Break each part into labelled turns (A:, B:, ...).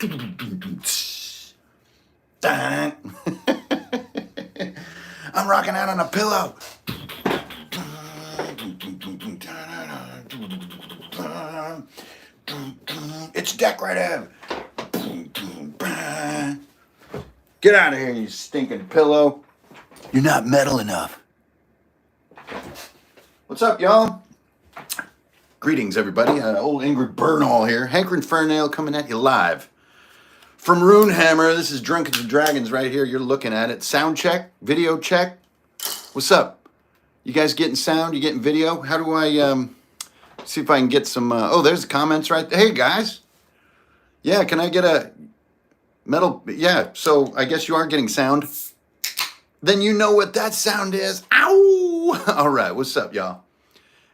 A: I'm rocking out on a pillow. It's decorative. Get out of here, you stinking pillow. You're not metal enough. What's up, y'all? Greetings, everybody. Old Ingrid Bernal here. Hankering Fernail coming at you live. From Runehammer, this is Drunken and Dragons right here. You're looking at it. Sound check, video check. What's up? You guys getting sound? You getting video? How do I see if I can get some... oh, there's the comments right there. Hey, guys. Yeah, can I get a metal... Yeah, so I guess you are getting sound. Then you know what that sound is. Ow! All right, what's up, y'all?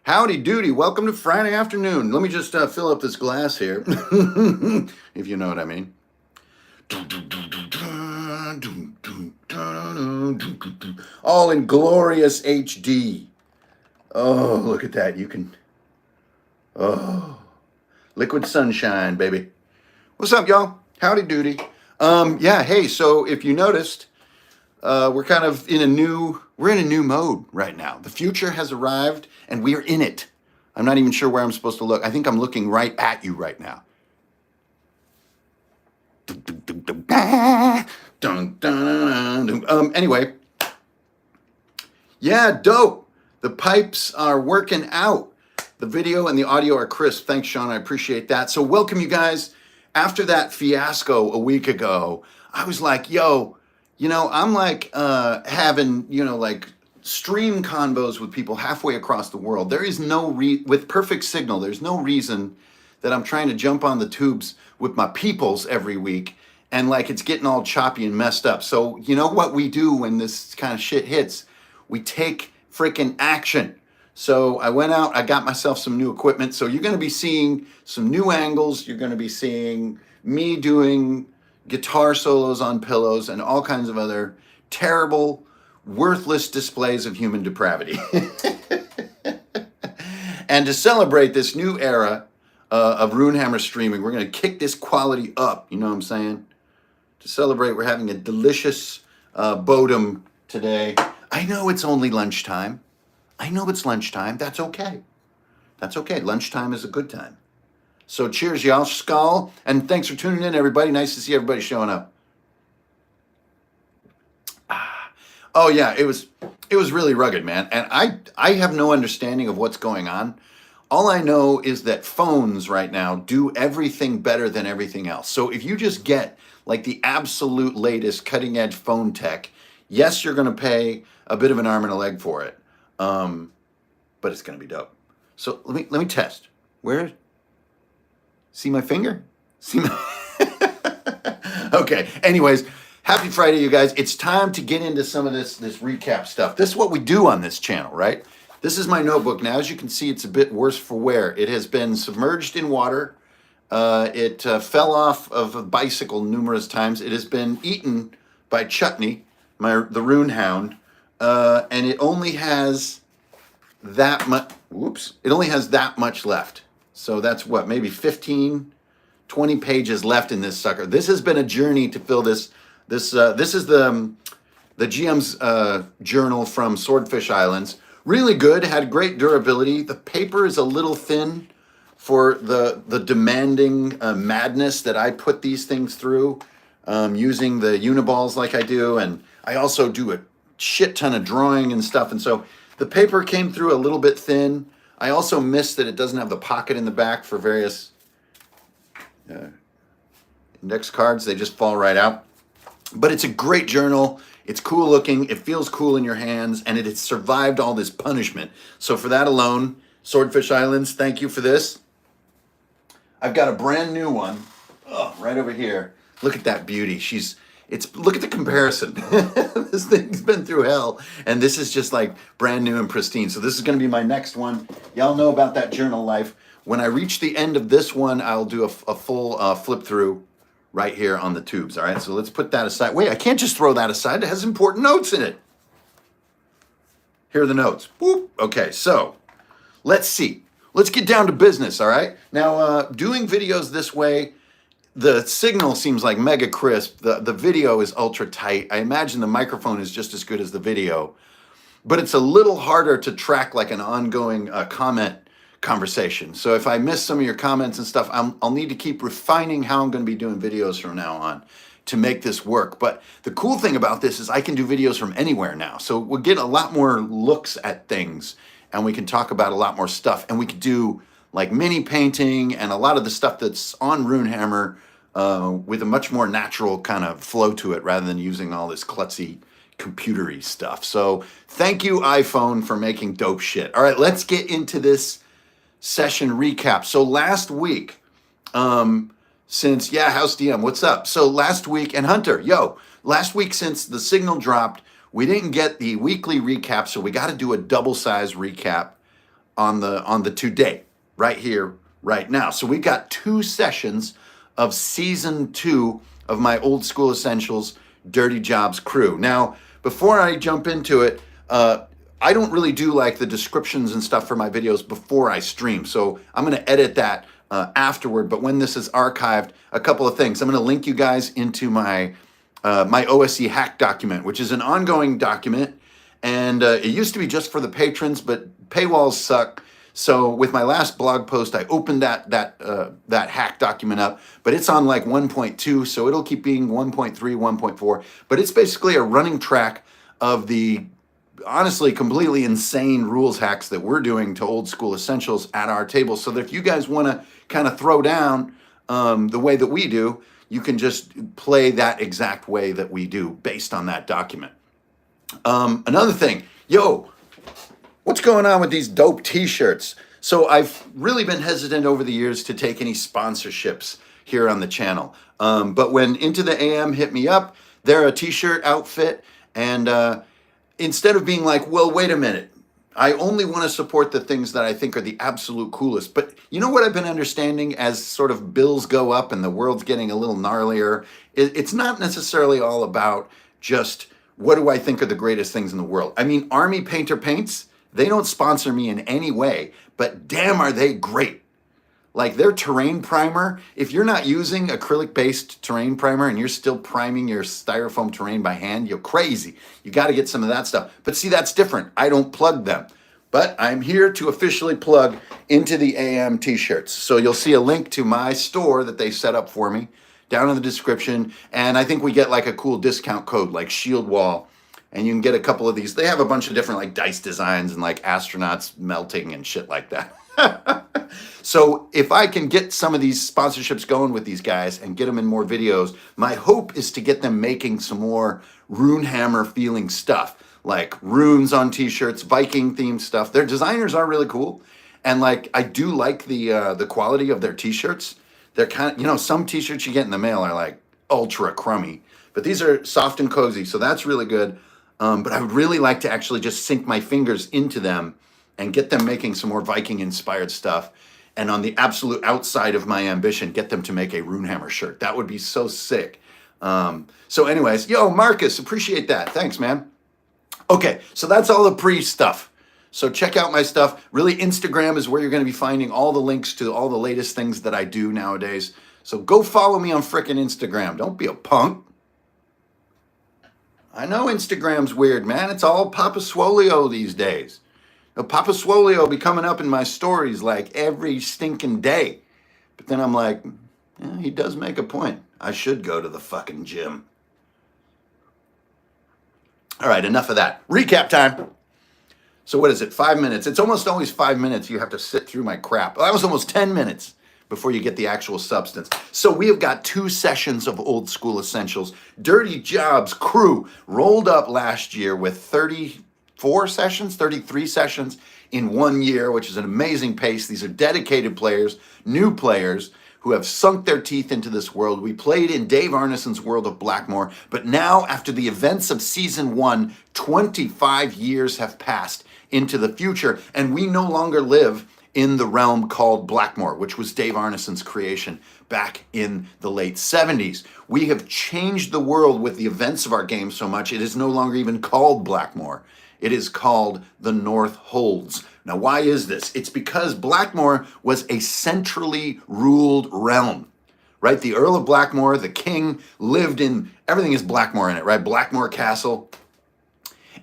A: Howdy doody. Welcome to Friday afternoon. Let me just fill up this glass here, if you know what I mean. All in glorious HD. Oh, look at that. You can... Oh, liquid sunshine, baby. What's up, y'all? Howdy doody. Yeah, hey, so if you noticed, we're kind of in a new mode right now. The future has arrived and we are in it. I'm not even sure where I'm supposed to look. I think I'm looking right at you right now. Anyway. Yeah, dope. The pipes are working out. The video and the audio are crisp. Thanks, Sean. I appreciate that. So welcome, you guys. After that fiasco a week ago, I was like, yo, I'm like having, like stream convos with people halfway across the world. There is no with perfect signal, there's no reason that I'm trying to jump on the tubes with my peoples every week and like it's getting all choppy and messed up. So you know what we do when this kind of shit hits? We take freaking action. So I went out, I got myself some new equipment. So you're going to be seeing some new angles. You're going to be seeing me doing guitar solos on pillows and all kinds of other terrible, worthless displays of human depravity. And to celebrate this new era of Runehammer streaming, we're going to kick this quality up. You know what I'm saying? To celebrate, we're having a delicious bodum today. I know it's only lunchtime. I know it's lunchtime. That's okay. That's okay. Lunchtime is a good time. So cheers, y'all. Skull. And thanks for tuning in, everybody. Nice to see everybody showing up. Oh, yeah. It was really rugged, man. And I have no understanding of what's going on. All I know is that phones right now do everything better than everything else. So if you just get like the absolute latest cutting edge phone tech, yes, you're going to pay a bit of an arm and a leg for it. But it's going to be dope. So let me test. Where? See my finger? See my... Okay. Anyways, happy Friday, you guys. It's time to get into some of this recap stuff. This is what we do on this channel, right? This is my notebook. Now, as you can see, it's a bit worse for wear. It has been submerged in water. It fell off of a bicycle numerous times. It has been eaten by Chutney, the Rune Hound. And it only has that much, it only has that much left. So that's what, maybe 15, 20 pages left in this sucker. This has been a journey to fill this. This is the GM's journal from Swordfish Islands. Really good, had great durability. The paper is a little thin for the demanding madness that I put these things through using the Uniballs like I do. And I also do a shit ton of drawing and stuff, and so the paper came through a little bit thin. I also missed that it doesn't have the pocket in the back for various index cards. They just fall right out. But it's a great journal. It's cool looking. It feels cool in your hands, and it has survived all this punishment. So for that alone, Swordfish Islands, thank you for this. I've got a brand new one right over here. Look at that beauty. Look at the comparison. This thing's been through hell, and this is just like brand new and pristine. So this is going to be my next one. Y'all know about that journal life. When I reach the end of this one, I'll do a full flip through right here on the tubes. All right, so let's put that aside. Wait, I can't just throw that aside. It has important notes in it. Here are the notes. Boop. Okay, so let's see. Let's get down to business, all right? Now, doing videos this way, the signal seems like mega crisp. The video is ultra tight. I imagine the microphone is just as good as the video, but it's a little harder to track like an ongoing comment conversation. So if I miss some of your comments and stuff, I'll need to keep refining how I'm going to be doing videos from now on to make this work. But the cool thing about this is I can do videos from anywhere now. So we'll get a lot more looks at things, and we can talk about a lot more stuff, and we could do like mini painting and a lot of the stuff that's on Runehammer with a much more natural kind of flow to it rather than using all this klutzy computery stuff. So thank you, iPhone, for making dope shit. All right, let's get into this session recap. So last week, House DM, what's up? So last week, and Hunter, last week since the signal dropped, we didn't get the weekly recap, so we got to do a double size recap on the today, right here, right now. So we got 2 sessions of season 2 of my Old School Essentials Dirty Jobs crew. Now, before I jump into it, I don't really do like the descriptions and stuff for my videos before I stream. So I'm going to edit that afterward. But when this is archived, a couple of things. I'm going to link you guys into my my OSE hack document, which is an ongoing document. And it used to be just for the patrons, but paywalls suck. So with my last blog post, I opened that hack document up, but it's on like 1.2, so it'll keep being 1.3, 1.4. But it's basically a running track of the honestly completely insane rules hacks that we're doing to Old School Essentials at our table. So that if you guys want to kind of throw down the way that we do, you can just play that exact way that we do based on that document. Another thing, what's going on with these dope t-shirts? So I've really been hesitant over the years to take any sponsorships here on the channel. But when Into the AM hit me up, they're a t-shirt outfit. And instead of being like, well, wait a minute, I only want to support the things that I think are the absolute coolest. But you know what I've been understanding as sort of bills go up and the world's getting a little gnarlier? It's not necessarily all about just what do I think are the greatest things in the world. I mean, Army Painter Paints, they don't sponsor me in any way, but damn are they great. Like their terrain primer, if you're not using acrylic-based terrain primer and you're still priming your styrofoam terrain by hand, you're crazy. You got to get some of that stuff. But see, that's different. I don't plug them. But I'm here to officially plug Into the AM t-shirts. So you'll see a link to my store that they set up for me down in the description. And I think we get like a cool discount code like Shield Wall. And you can get a couple of these. They have a bunch of different like dice designs and like astronauts melting and shit like that. So if I can get some of these sponsorships going with these guys and get them in more videos, my hope is to get them making some more Runehammer feeling stuff, like runes on t-shirts, Viking themed stuff. Their designers are really cool. And like, I do like the quality of their t-shirts. They're kind of, some t-shirts you get in the mail are like ultra crummy, but these are soft and cozy. So that's really good. But I would really like to actually just sink my fingers into them and get them making some more Viking-inspired stuff. And on the absolute outside of my ambition, get them to make a Runehammer shirt. That would be so sick. So anyways, Marcus, appreciate that. Thanks, man. Okay, so that's all the pre-stuff. So check out my stuff. Really, Instagram is where you're going to be finding all the links to all the latest things that I do nowadays. So go follow me on frickin' Instagram. Don't be a punk. I know Instagram's weird, man. It's all Papa Swolio these days. Papa Swolio be coming up in my stories like every stinking day. But then I'm like, he does make a point. I should go to the fucking gym. All right, enough of that. Recap time. So what is it, 5 minutes? It's almost always 5 minutes. You have to sit through my crap. Well, that was almost 10 minutes before you get the actual substance. So we have got 2 sessions of Old School Essentials. Dirty Jobs crew rolled up last year with 34 sessions, 33 sessions in 1 year, which is an amazing pace. These are dedicated players, new players who have sunk their teeth into this world. We played in Dave Arneson's world of Blackmore, but now after the events of season 1, 25 years have passed into the future, and we no longer live in the realm called Blackmore, which was Dave Arneson's creation back in the late 70s. We have changed the world with the events of our game so much, it is no longer even called Blackmore. It is called the North Holds. Now, why is this? It's because Blackmore was a centrally ruled realm. right? The Earl of Blackmore, the king, lived in, everything is Blackmore in it, right? Blackmore Castle.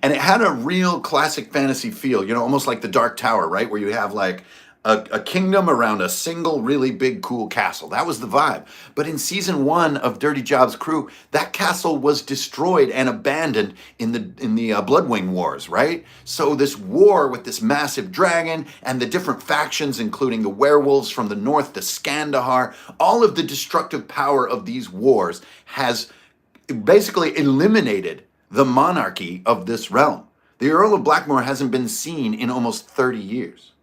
A: And it had a real classic fantasy feel, you know, almost like the Dark Tower, right? Where you have like a kingdom around a single really big cool castle. That was the vibe. But in season 1 of Dirty Jobs Crew, that castle was destroyed and abandoned in the Bloodwing Wars, right? So this war with this massive dragon and the different factions, including the werewolves from the north, the Skandahar, all of the destructive power of these wars has basically eliminated the monarchy of this realm. The Earl of Blackmore hasn't been seen in almost 30 years.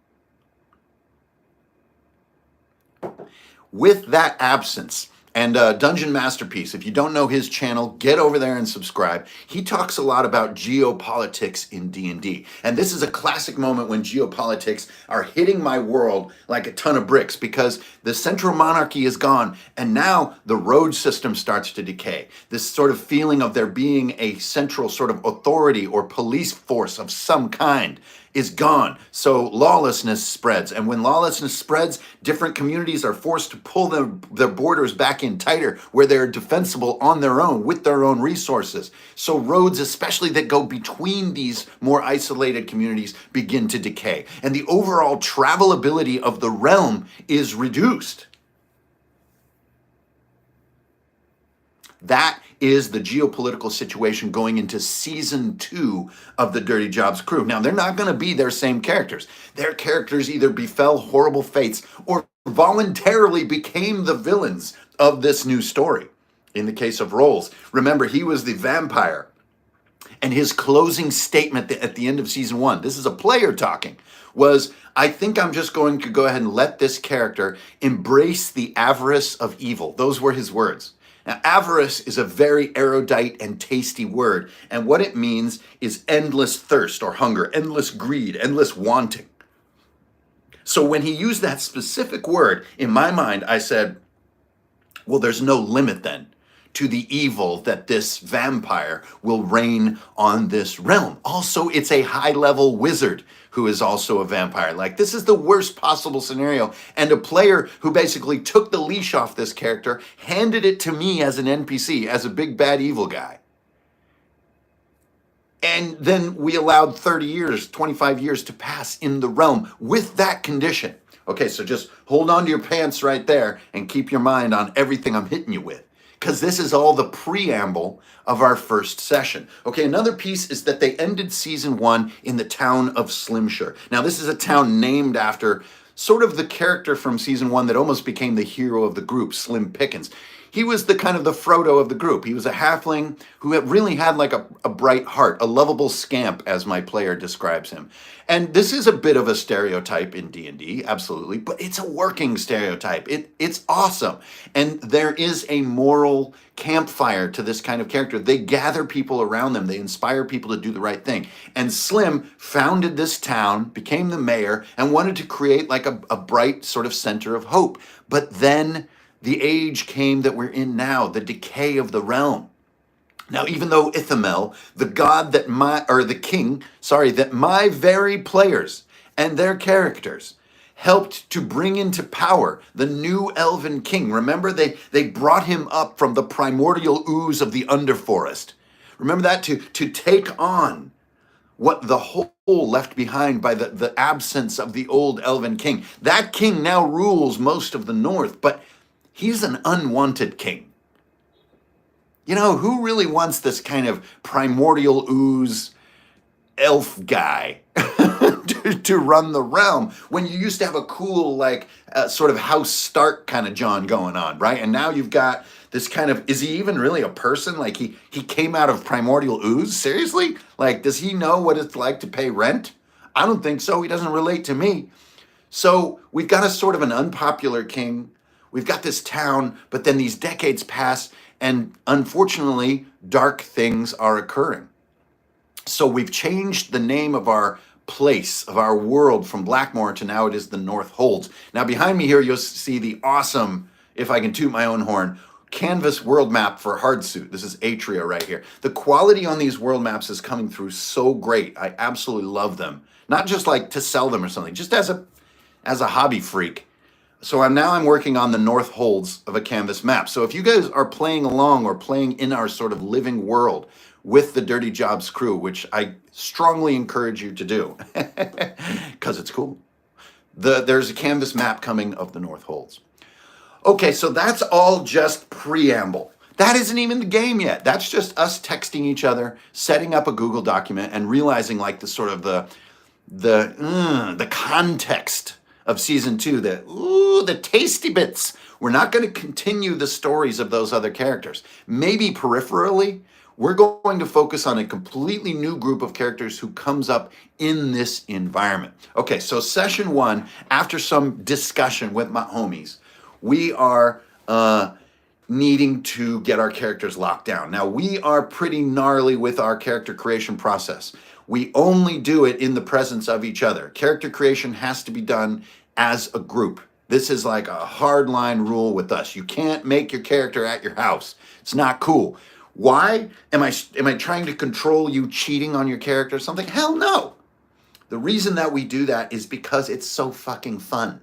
A: With that absence, and Dungeon Masterpiece, if you don't know his channel, get over there and subscribe. He talks a lot about geopolitics in D&D. And this is a classic moment when geopolitics are hitting my world like a ton of bricks, because the central monarchy is gone and now the road system starts to decay. This sort of feeling of there being a central sort of authority or police force of some kind is gone. So lawlessness spreads. And when lawlessness spreads, different communities are forced to pull their borders back in tighter where they're defensible on their own with their own resources. So roads, especially that go between these more isolated communities, begin to decay. And the overall travelability of the realm is reduced. That is the geopolitical situation going into season 2 of the Dirty Jobs Crew. Now, they're not going to be their same characters. Their characters either befell horrible fates or voluntarily became the villains of this new story. In the case of Rolls, remember, he was the vampire. And his closing statement at the end of season 1, this is a player talking, was, I think I'm just going to go ahead and let this character embrace the avarice of evil. Those were his words. Now, avarice is a very erudite and tasty word, and what it means is endless thirst or hunger, endless greed, endless wanting. So when he used that specific word, in my mind, I said, well, there's no limit then to the evil that this vampire will reign on this realm. Also, it's a high-level wizard who is also a vampire. Like, this is the worst possible scenario. And a player who basically took the leash off this character, handed it to me as an NPC, as a big bad evil guy. And then we allowed 30 years, 25 years to pass in the realm with that condition. Okay, so just hold on to your pants right there and keep your mind on everything I'm hitting you with, because this is all the preamble of our first session. Okay, another piece is that they ended season 1 in the town of Slimshire. Now, this is a town named after sort of the character from season 1 that almost became the hero of the group, Slim Pickens. He was the kind of the Frodo of the group. He was a halfling who really had like a bright heart, a lovable scamp, as my player describes him. And this is a bit of a stereotype in D&D, absolutely, but it's a working stereotype. It's awesome. And there is a moral campfire to this kind of character. They gather people around them. They inspire people to do the right thing. And Slim founded this town, became the mayor, and wanted to create like a bright sort of center of hope. But then the age came that we're in now, the decay of the realm. Now, even though Ithamel, the god that that my very players and their characters helped to bring into power the new elven king. Remember, they brought him up from the primordial ooze of the underforest. Remember that, to take on what the hole left behind by the absence of the old elven king. That king now rules most of the north, but he's an unwanted king. You know, who really wants this kind of primordial ooze elf guy to run the realm when you used to have a cool, like, sort of House Stark kind of John going on, right? And now you've got this kind of, is he even really a person? Like, he came out of primordial ooze? Seriously? Like, does he know what it's like to pay rent? I don't think so. He doesn't relate to me. So we've got a sort of an unpopular king. We've got this town, but then these decades pass, and unfortunately, dark things are occurring. So we've changed the name of our place, of our world, from Blackmore to now it is the North Holds. Now behind me here, you'll see the awesome, if I can toot my own horn, canvas world map for Hardsuit. This is Atria right here. The quality on these world maps is coming through so great. I absolutely love them. Not just like to sell them or something, just as a hobby freak. So I'm working on the north holds of a canvas map. So if you guys are playing along or playing in our sort of living world with the Dirty Jobs crew, which I strongly encourage you to do, because it's cool. There's a canvas map coming of the north holds. Okay, so that's all just preamble. That isn't even the game yet. That's just us texting each other, setting up a Google document, and realizing like the sort of the context of season 2, the tasty bits. We're not going to continue the stories of those other characters. Maybe peripherally, we're going to focus on a completely new group of characters who comes up in this environment. Okay, so session 1, after some discussion with my homies, we are needing to get our characters locked down. Now, we are pretty gnarly with our character creation process. We only do it in the presence of each other. Character creation has to be done as a group. This is like a hard line rule with us. You can't make your character at your house. It's not cool. Why? Am I trying to control you cheating on your character or something? Hell no. The reason that we do that is because it's so fucking fun.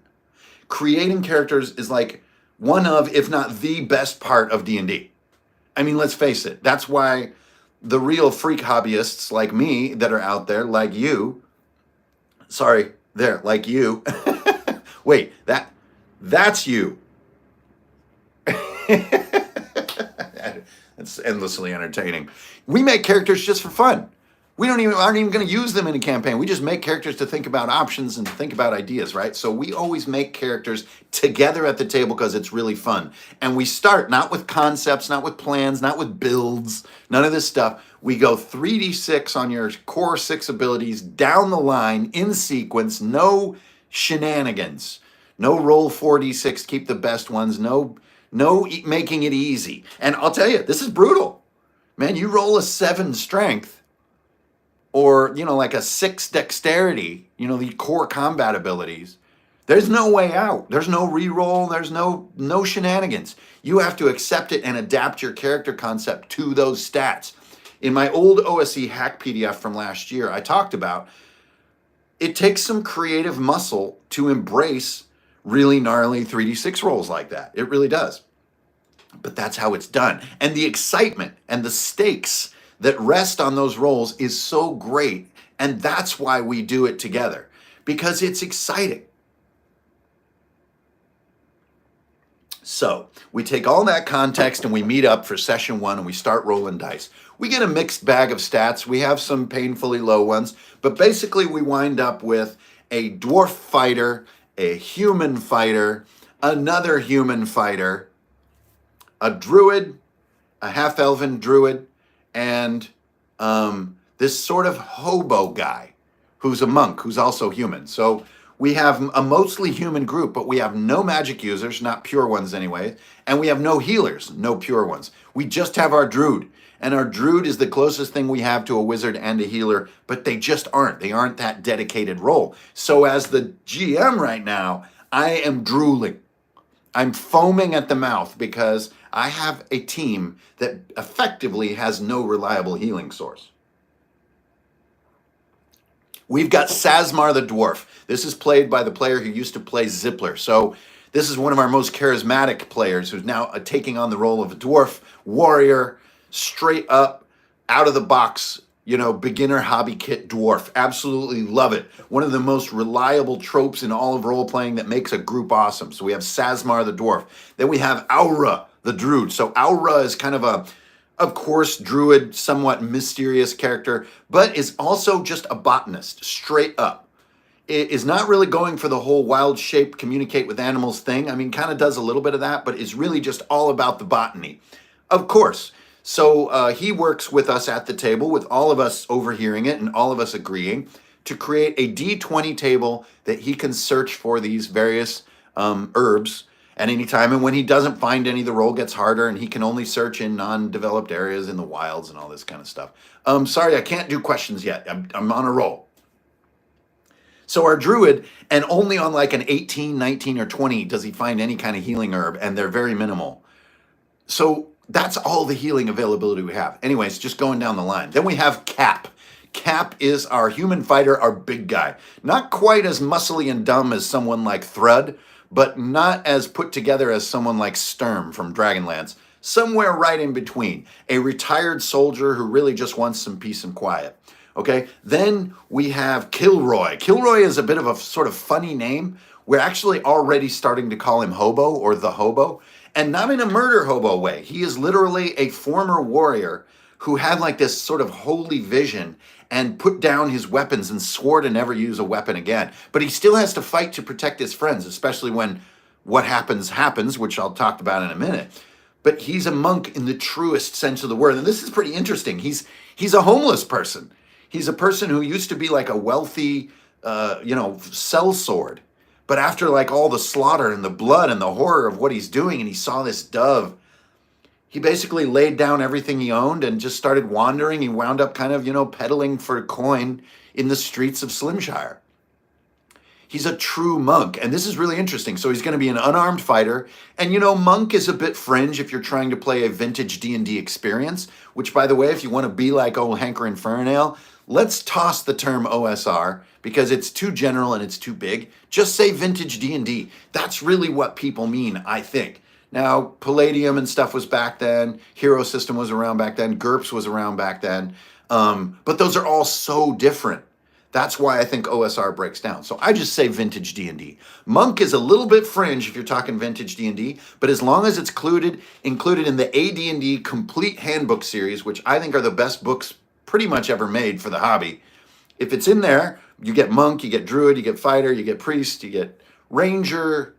A: Creating characters is like one of, if not the best part of D&D. I mean, let's face it. That's why the real freak hobbyists like me that are out there, like you, like you. Wait, that's you. It's endlessly entertaining. We make characters just for fun. We aren't even going to use them in a campaign. We just make characters to think about options and to think about ideas, right? So we always make characters together at the table because it's really fun. And we start not with concepts, not with plans, not with builds, none of this stuff. We go 3d6 on your core 6 abilities down the line in sequence, no shenanigans. No roll 4d6, keep the best ones, no making it easy. And I'll tell you, this is brutal. Man, you roll a 7 strength, or, like a 6 dexterity, the core combat abilities, there's no way out. There's no reroll. There's no shenanigans. You have to accept it and adapt your character concept to those stats. In my old OSE hack PDF from last year, I talked about it takes some creative muscle to embrace really gnarly 3d6 rolls like that. It really does. But that's how it's done. And the excitement and the stakes that rest on those rolls is so great. And that's why we do it together, because it's exciting. So we take all that context and we meet up for session 1 and we start rolling dice. We get a mixed bag of stats. We have some painfully low ones, but basically we wind up with a dwarf fighter, a human fighter, another human fighter, a druid, a half-elven druid, and this sort of hobo guy who's a monk, who's also human. So we have a mostly human group, but we have no magic users, not pure ones anyway, and we have no healers, no pure ones. We just have our druid, and our druid is the closest thing we have to a wizard and a healer, but they just aren't. They aren't that dedicated role. So as the GM right now, I am drooling. I'm foaming at the mouth because I have a team that effectively has no reliable healing source. We've got Sazmar the Dwarf. This is played by the player who used to play Zippler. So this is one of our most charismatic players who's now taking on the role of a dwarf warrior, straight up, out of the box, beginner hobby kit dwarf. Absolutely love it. One of the most reliable tropes in all of role-playing that makes a group awesome. So we have Sazmar the Dwarf. Then we have Aura the Druid. So Aura is kind of of course, druid, somewhat mysterious character, but is also just a botanist, straight up. It is not really going for the whole wild shape, communicate with animals thing. I mean, kind of does a little bit of that, but is really just all about the botany. Of course. So he works with us at the table, with all of us overhearing it and all of us agreeing to create a D20 table that he can search for these various herbs at any time. And when he doesn't find any, the roll gets harder and he can only search in non-developed areas in the wilds and all this kind of stuff. Sorry, I can't do questions yet. I'm on a roll. So our druid, and only on like an 18, 19, or 20 does he find any kind of healing herb, and they're very minimal. So that's all the healing availability we have. Anyways, just going down the line. Then we have Cap. Cap is our human fighter, our big guy. Not quite as muscly and dumb as someone like Thrud, but not as put together as someone like Sturm from Dragonlance. Somewhere right in between. A retired soldier who really just wants some peace and quiet. Okay, then we have Kilroy. Kilroy is a bit of a sort of funny name. We're actually already starting to call him Hobo or the Hobo, and not in a murder hobo way. He is literally a former warrior who had like this sort of holy vision and put down his weapons and swore to never use a weapon again. But he still has to fight to protect his friends, especially when what happens, which I'll talk about in a minute. But he's a monk in the truest sense of the word. And this is pretty interesting. He's a homeless person. He's a person who used to be like a wealthy, sellsword. But after like all the slaughter and the blood and the horror of what he's doing, and he saw this dove, he basically laid down everything he owned and just started wandering. He wound up kind of, peddling for a coin in the streets of Slimshire. He's a true monk, and this is really interesting. So he's going to be an unarmed fighter, and monk is a bit fringe if you're trying to play a vintage D&D experience, which, by the way, if you want to be like old Hanker and Fernale, let's toss the term OSR because it's too general and it's too big. Just say vintage D&D. That's really what people mean, I think. Now, Palladium and stuff was back then. Hero System was around back then. GURPS was around back then. But those are all so different. That's why I think OSR breaks down. So I just say vintage D&D. Monk is a little bit fringe if you're talking vintage D&D, but as long as it's included in the AD&D Complete Handbook series, which I think are the best books pretty much ever made for the hobby, if it's in there, you get monk, you get druid, you get fighter, you get priest, you get ranger,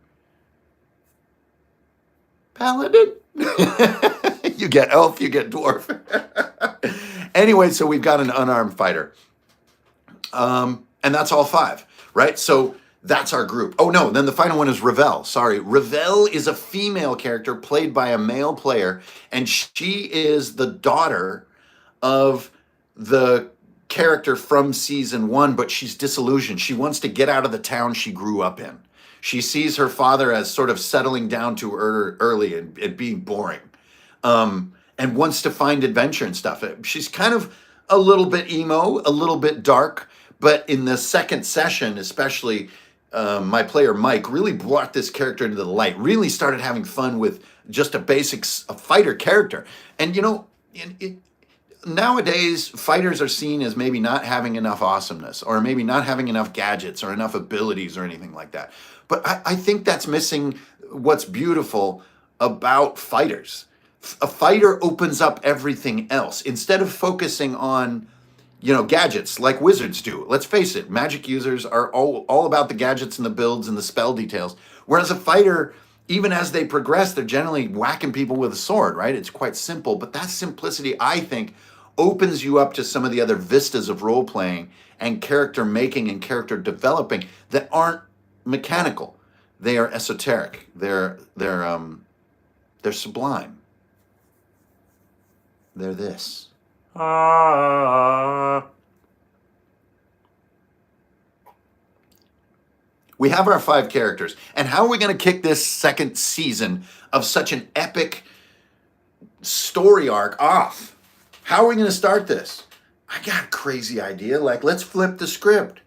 A: paladin, you get elf, you get dwarf. Anyway, so we've got an unarmed fighter. And that's all 5, right? So that's our group. Oh no, then the final one is Ravel. Sorry. Ravel is a female character played by a male player, and she is the daughter of the character from season 1, but she's disillusioned. She wants to get out of the town she grew up in. She sees her father as sort of settling down too early and being boring, and wants to find adventure and stuff. She's kind of a little bit emo, a little bit dark, but in the second session, especially, my player Mike really brought this character into the light, really started having fun with just a fighter character. And nowadays, fighters are seen as maybe not having enough awesomeness, or maybe not having enough gadgets or enough abilities or anything like that. But I think that's missing what's beautiful about fighters. A fighter opens up everything else. Instead of focusing on, gadgets like wizards do. Let's face it, magic users are all about the gadgets and the builds and the spell details. Whereas a fighter, even as they progress, they're generally whacking people with a sword, right? It's quite simple. But that simplicity, I think, opens you up to some of the other vistas of role-playing and character making and character developing that aren't mechanical. They are esoteric. They're sublime. They're this. We have our 5 characters. And how are we going to kick this second season of such an epic story arc off? How are we going to start this? I got a crazy idea. Let's flip the script.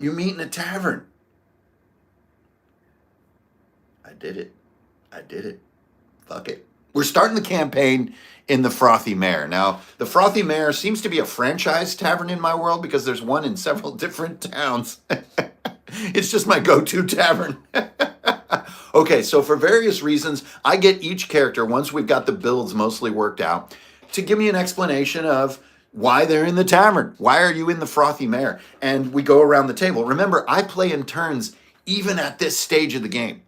A: You meet in a tavern. I did it. Fuck it. We're starting the campaign in the Frothy Mare. Now, the Frothy Mare seems to be a franchise tavern in my world because there's one in several different towns. It's just my go-to tavern. Okay, so for various reasons, I get each character, once we've got the builds mostly worked out, to give me an explanation of why they're in the tavern. Why are you in the Frothy Mare? And we go around the table. Remember, I play in turns even at this stage of the game.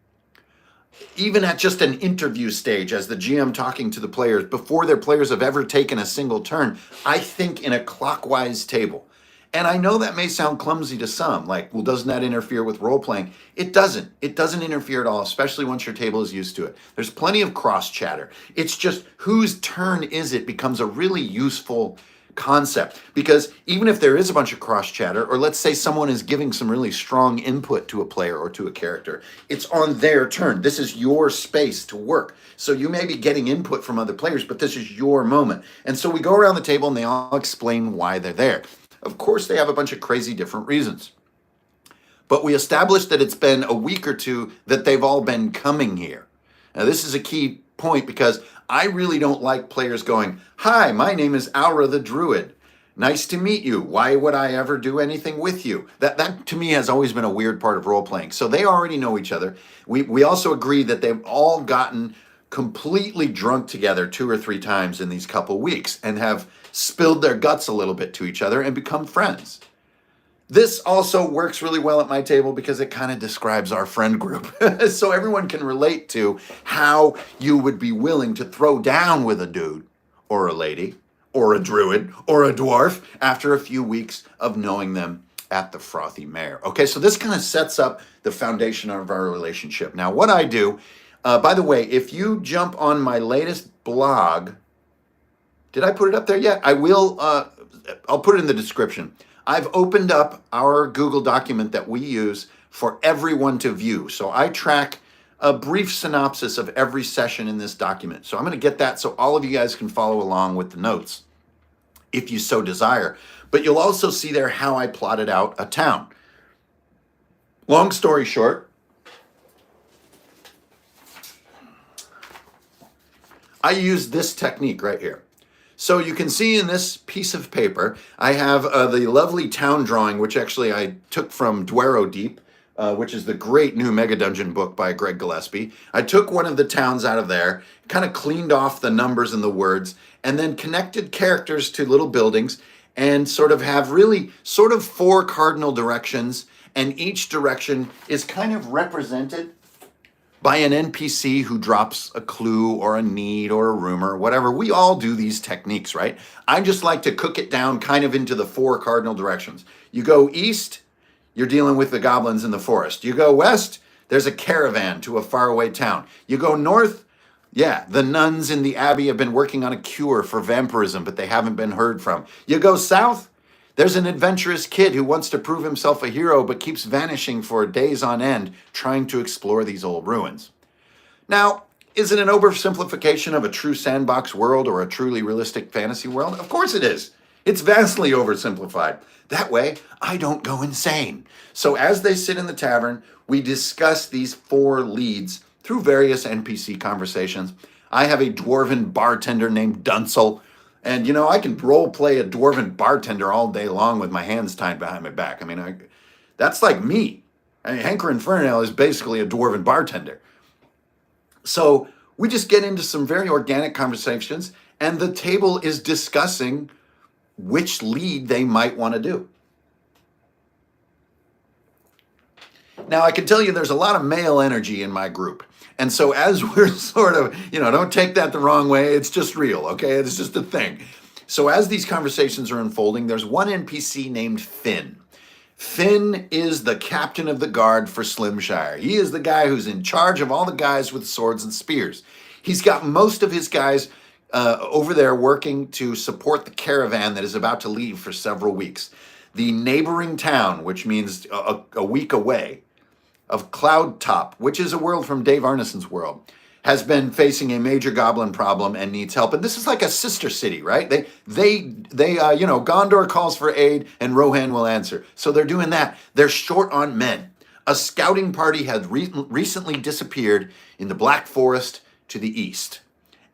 A: Even at just an interview stage, as the GM talking to the players, before their players have ever taken a single turn, I think in a clockwise table. And I know that may sound clumsy to some, well, doesn't that interfere with role-playing? It doesn't. It doesn't interfere at all, especially once your table is used to it. There's plenty of cross-chatter. It's just whose turn is it becomes a really useful concept. Because even if there is a bunch of cross-chatter, or let's say someone is giving some really strong input to a player or to a character, it's on their turn. This is your space to work. So you may be getting input from other players, but this is your moment. And so we go around the table and they all explain why they're there. Of course, they have a bunch of crazy different reasons. but we established that it's been a week or two that they've all been coming here. Now, this is a key point because I really don't like players going, "Hi, my name is Aura the Druid. Nice to meet you. Why would I ever do anything with you?" That to me has always been a weird part of role playing. So they already know each other. We also agree that they've all gotten completely drunk together 2 or 3 times in these couple weeks and have spilled their guts a little bit to each other and become friends. This also works really well at my table because it kind of describes our friend group. So everyone can relate to how you would be willing to throw down with a dude or a lady or a druid or a dwarf after a few weeks of knowing them at the Frothy Mare. Okay, so this kind of sets up the foundation of our relationship. Now, what I do, by the way, if you jump on my latest blog, did I put it up there yet? I will, I'll put it in the description. I've opened up our Google document that we use for everyone to view. So I track a brief synopsis of every session in this document. So I'm going to get that so all of you guys can follow along with the notes if you so desire. But you'll also see there how I plotted out a town. Long story short, I use this technique right here. So you can see in this piece of paper, I have the lovely town drawing, which actually I took from Dwero Deep, which is the great new Mega Dungeon book by Greg Gillespie. I took one of the towns out of there, kind of cleaned off the numbers and the words, and then connected characters to little buildings and sort of have really sort of 4 cardinal directions, and each direction is kind of represented by an NPC who drops a clue or a need or a rumor, whatever. We all do these techniques, right? I just like to cook it down kind of into the 4 cardinal directions. You go east, you're dealing with the goblins in the forest. You go west, there's a caravan to a faraway town. You go north, yeah, the nuns in the abbey have been working on a cure for vampirism, but they haven't been heard from. You go south, there's an adventurous kid who wants to prove himself a hero but keeps vanishing for days on end trying to explore these old ruins. Now, is it an oversimplification of a true sandbox world or a truly realistic fantasy world? Of course it is. It's vastly oversimplified. That way, I don't go insane. So as they sit in the tavern, we discuss these 4 leads through various NPC conversations. I have a dwarven bartender named Dunsel. And, you know, I can role play a dwarven bartender all day long with my hands tied behind my back. I mean, that's like me. I mean, Hanker Infernal is basically a dwarven bartender. So we just get into some very organic conversations, and the table is discussing which lead they might want to do. Now, I can tell you there's a lot of male energy in my group. And so as we're sort of, you know, don't take that the wrong way. It's just real, okay? It's just a thing. So as these conversations are unfolding, there's one NPC named Finn. Finn is the captain of the guard for Slimshire. He is the guy who's in charge of all the guys with swords and spears. He's got most of his guys over there working to support the caravan that is about to leave for several weeks. The neighboring town, which means a week away, of Cloud Top, which is a world from Dave Arneson's world, has been facing a major goblin problem and needs help. And this is like a sister city, right? You know, Gondor calls for aid and Rohan will answer. So they're doing that. They're short on men. A scouting party had recently disappeared in the Black Forest to the east.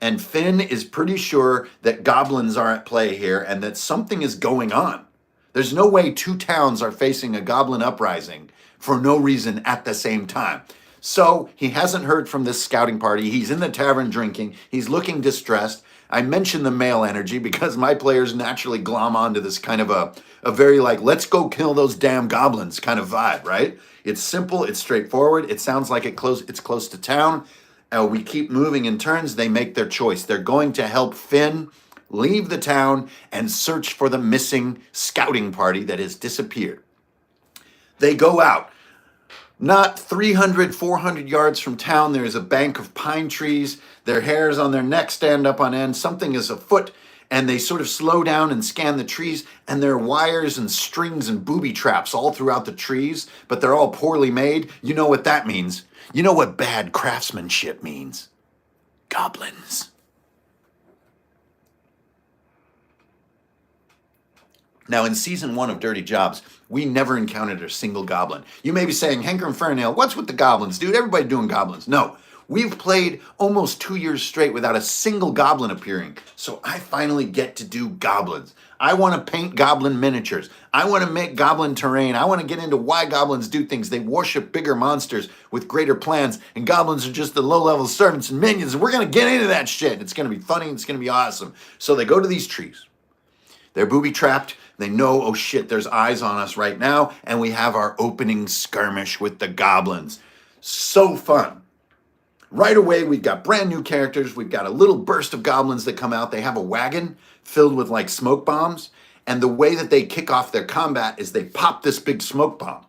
A: And Finn is pretty sure that goblins are at play here and that something is going on. There's no way 2 towns are facing a goblin uprising for no reason at the same time. So he hasn't heard from this scouting party. He's in the tavern drinking. He's looking distressed. I mentioned the male energy because my players naturally glom onto this kind of a very like, let's go kill those damn goblins kind of vibe, right? It's simple. It's straightforward. It sounds like it's close to town. We keep moving in turns. They make their choice. They're going to help Finn leave the town and search for the missing scouting party that has disappeared. They go out. Not 300, 400 yards from town, there is a bank of pine trees. Their hairs on their neck stand up on end. Something is afoot, and they sort of slow down and scan the trees, and there are wires and strings and booby traps all throughout the trees, but they're all poorly made. You know what that means. You know what bad craftsmanship means. Goblins. Now, in season 1 of Dirty Jobs, we never encountered a single goblin. You may be saying, Henker and Fairnail, what's with the goblins, dude? Everybody doing goblins. No, we've played almost 2 years straight without a single goblin appearing. So I finally get to do goblins. I want to paint goblin miniatures. I want to make goblin terrain. I want to get into why goblins do things. They worship bigger monsters with greater plans, and goblins are just the low-level servants and minions. And we're going to get into that shit. It's going to be funny. It's going to be awesome. So they go to these trees. They're booby-trapped. They know, oh shit, there's eyes on us right now, and we have our opening skirmish with the goblins. So fun. Right away, we've got brand new characters. We've got a little burst of goblins that come out. They have a wagon filled with like smoke bombs, and the way that they kick off their combat is they pop this big smoke bomb.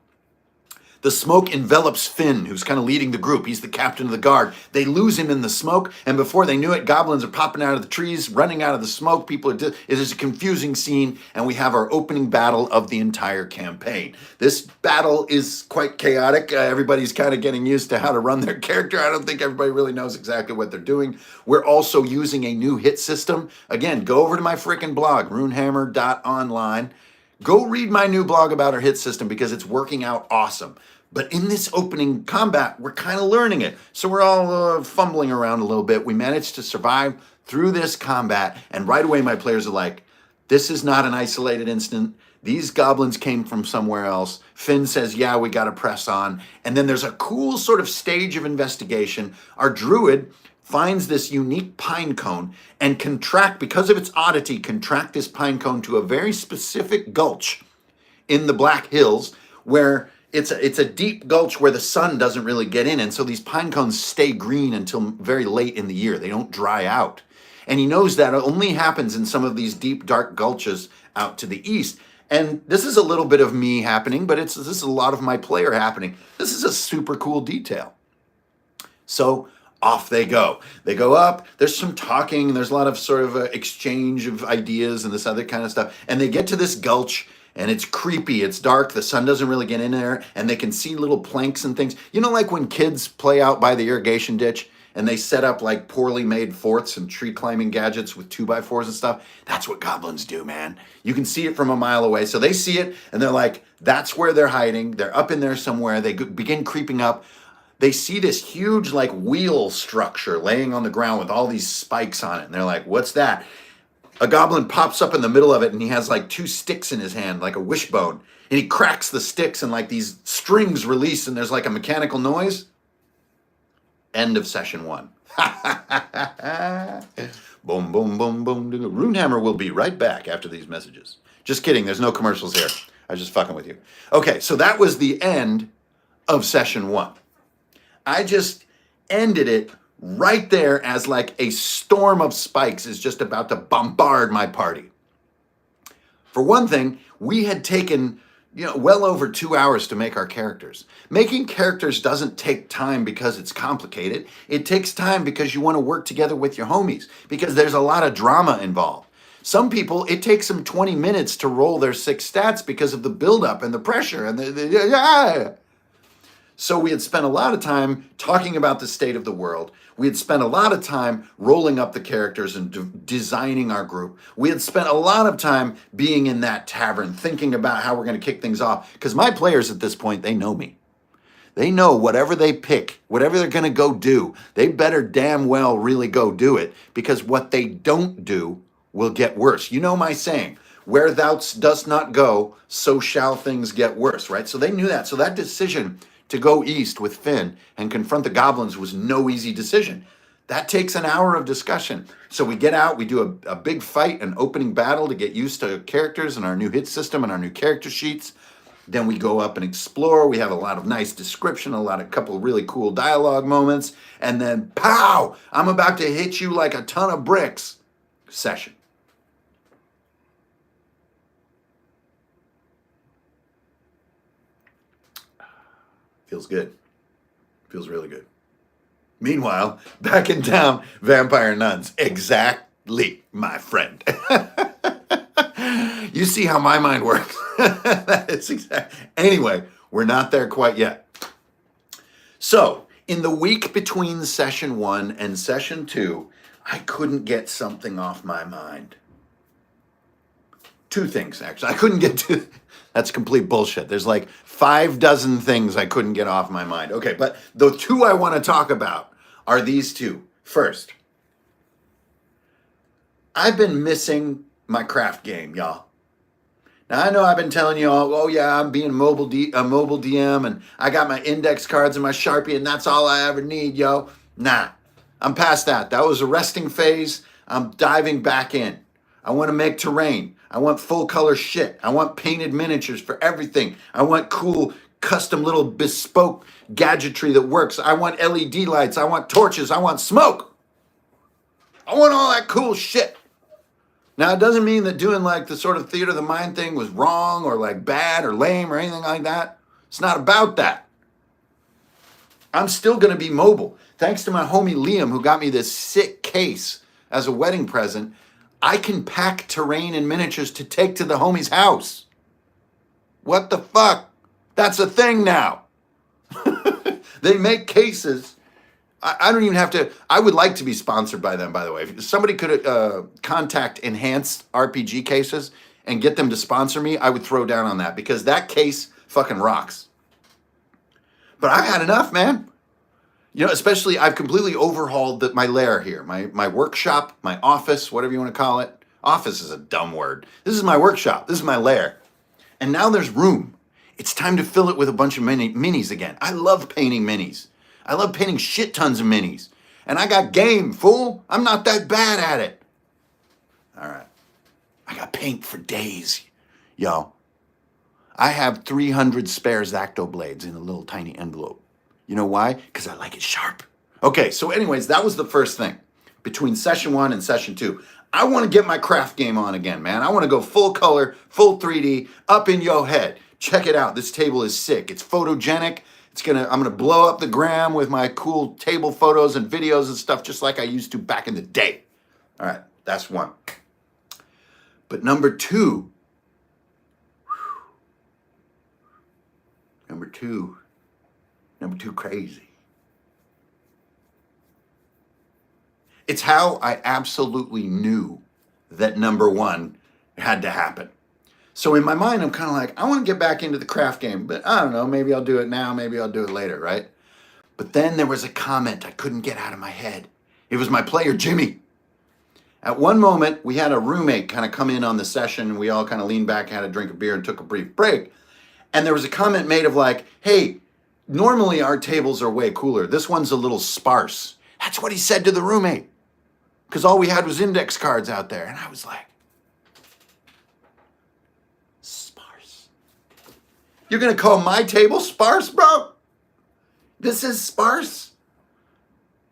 A: The smoke envelops Finn, who's kind of leading the group. He's the captain of the guard. They lose him in the smoke, and before they knew it, goblins are popping out of the trees, running out of the smoke. It is a confusing scene, and we have our opening battle of the entire campaign. This battle is quite chaotic. Everybody's kind of getting used to how to run their character. I don't think everybody really knows exactly what they're doing. We're also using a new hit system. Again, go over to my freaking blog, runehammer.online. Go read my new blog about our hit system because it's working out awesome. But in this opening combat, we're kind of learning it. So we're all fumbling around a little bit. We managed to survive through this combat. And right away, my players are like, this is not an isolated incident. These goblins came from somewhere else. Finn says, yeah, we got to press on. And then there's a cool sort of stage of investigation. Our druid finds this unique pine cone and because of its oddity, contract this pine cone to a very specific gulch in the Black Hills where it's a deep gulch where the sun doesn't really get in. And so these pine cones stay green until very late in the year. They don't dry out. And he knows that only happens in some of these deep, dark gulches out to the east. And this is a little bit of me happening, but this is a lot of my player happening. This is a super cool detail. So off they go. They go up. There's some talking. There's a lot of sort of exchange of ideas and this other kind of stuff. And they get to this gulch. And it's creepy, it's dark, the sun doesn't really get in there, and they can see little planks and things. You know, like when kids play out by the irrigation ditch and they set up like poorly made forts and tree climbing gadgets with 2x4s and stuff? That's what goblins do, man. You can see it from a mile away. So they see it and they're like, that's where they're hiding. They're up in there somewhere. They begin creeping up. They see this huge like wheel structure laying on the ground with all these spikes on it. And they're like, what's that? A goblin pops up in the middle of it and he has like 2 sticks in his hand, like a wishbone. And he cracks the sticks and like these strings release and there's like a mechanical noise. End of session 1. Boom, boom, boom, boom. Runehammer will be right back after these messages. Just kidding, there's no commercials here. I was just fucking with you. Okay, so that was the end of session 1. I just ended it right there as like a storm of spikes is just about to bombard my party. For one thing, we had taken, well over 2 hours to make our characters. Making characters doesn't take time because it's complicated. It takes time because you want to work together with your homies, because there's a lot of drama involved. Some people, it takes them 20 minutes to roll their 6 stats because of the buildup and the pressure and So we had spent a lot of time talking about the state of the world. We had spent a lot of time rolling up the characters and designing our group. We had spent a lot of time being in that tavern, thinking about how we're going to kick things off. Because my players at this point, they know me. They know whatever they pick, whatever they're going to go do, they better damn well really go do it. Because what they don't do will get worse. You know my saying, where thou dost not go, so shall things get worse, right? So they knew that. So that decision to go east with Finn and confront the goblins was no easy decision. That takes an hour of discussion. So we get out, we do a big fight, an opening battle to get used to characters and our new hit system and our new character sheets. Then we go up and explore. We have a lot of nice description, a couple really cool dialogue moments. And then, pow, I'm about to hit you like a ton of bricks. Session. Feels good. Feels really good. Meanwhile, back in town, vampire nuns. Exactly, my friend. You see how my mind works. That is exact. Anyway, we're not there quite yet. So, in the week between session 1 and session 2, I couldn't get something off my mind. two things, actually. I couldn't get to, that's complete bullshit. There's like 6 things I couldn't get off my mind. Okay, but the two I want to talk about are these two. First, I've been missing my craft game, y'all. Now, I know I've been telling you all, oh yeah, I'm being a mobile DM, and I got my index cards and my Sharpie, and that's all I ever need, yo. Nah, I'm past that. That was a resting phase. I'm diving back in. I want to make terrain. I want full color shit. I want painted miniatures for everything. I want cool, custom little bespoke gadgetry that works. I want LED lights. I want torches. I want smoke. I want all that cool shit. Now, it doesn't mean that doing like the sort of theater of the mind thing was wrong or like bad or lame or anything like that. It's not about that. I'm still going to be mobile. Thanks to my homie Liam, who got me this sick case as a wedding present, I can pack terrain and miniatures to take to the homie's house. What the fuck? That's a thing now. They make cases. I don't even have to, I would like to be sponsored by them, by the way. If somebody could contact Enhanced RPG Cases and get them to sponsor me, I would throw down on that because that case fucking rocks. But I've had enough, man. You know, especially I've completely overhauled my lair here, my workshop, my office, whatever you want to call it. Office is a dumb word. This is my workshop. This is my lair. And now there's room. It's time to fill it with a bunch of minis again. I love painting minis. I love painting shit tons of minis. And I got game, fool. I'm not that bad at it. All right. I got paint for days, yo. I have 300 spare Zacto blades in a little tiny envelope. You know why? Because I like it sharp. Okay, so anyways, that was the first thing. Between session 1 and session 2. I want to get my craft game on again, man. I want to go full color, full 3D, up in yo head. Check it out. This table is sick. It's photogenic. I'm gonna blow up the gram with my cool table photos and videos and stuff just like I used to back in the day. All right, that's one. But number two crazy. It's how I absolutely knew that number one had to happen. So in my mind, I'm kind of like, I want to get back into the craft game, but I don't know, maybe I'll do it now, maybe I'll do it later, right? But then there was a comment I couldn't get out of my head. It was my player, Jimmy. At one moment, we had a roommate kind of come in on the session, and we all kind of leaned back, had a drink of beer, and took a brief break. And there was a comment made of like, hey, normally our tables are way cooler. This one's a little sparse. That's what he said to the roommate. Because all we had was index cards out there. And I was like, sparse. You're going to call my table sparse, bro? This is sparse?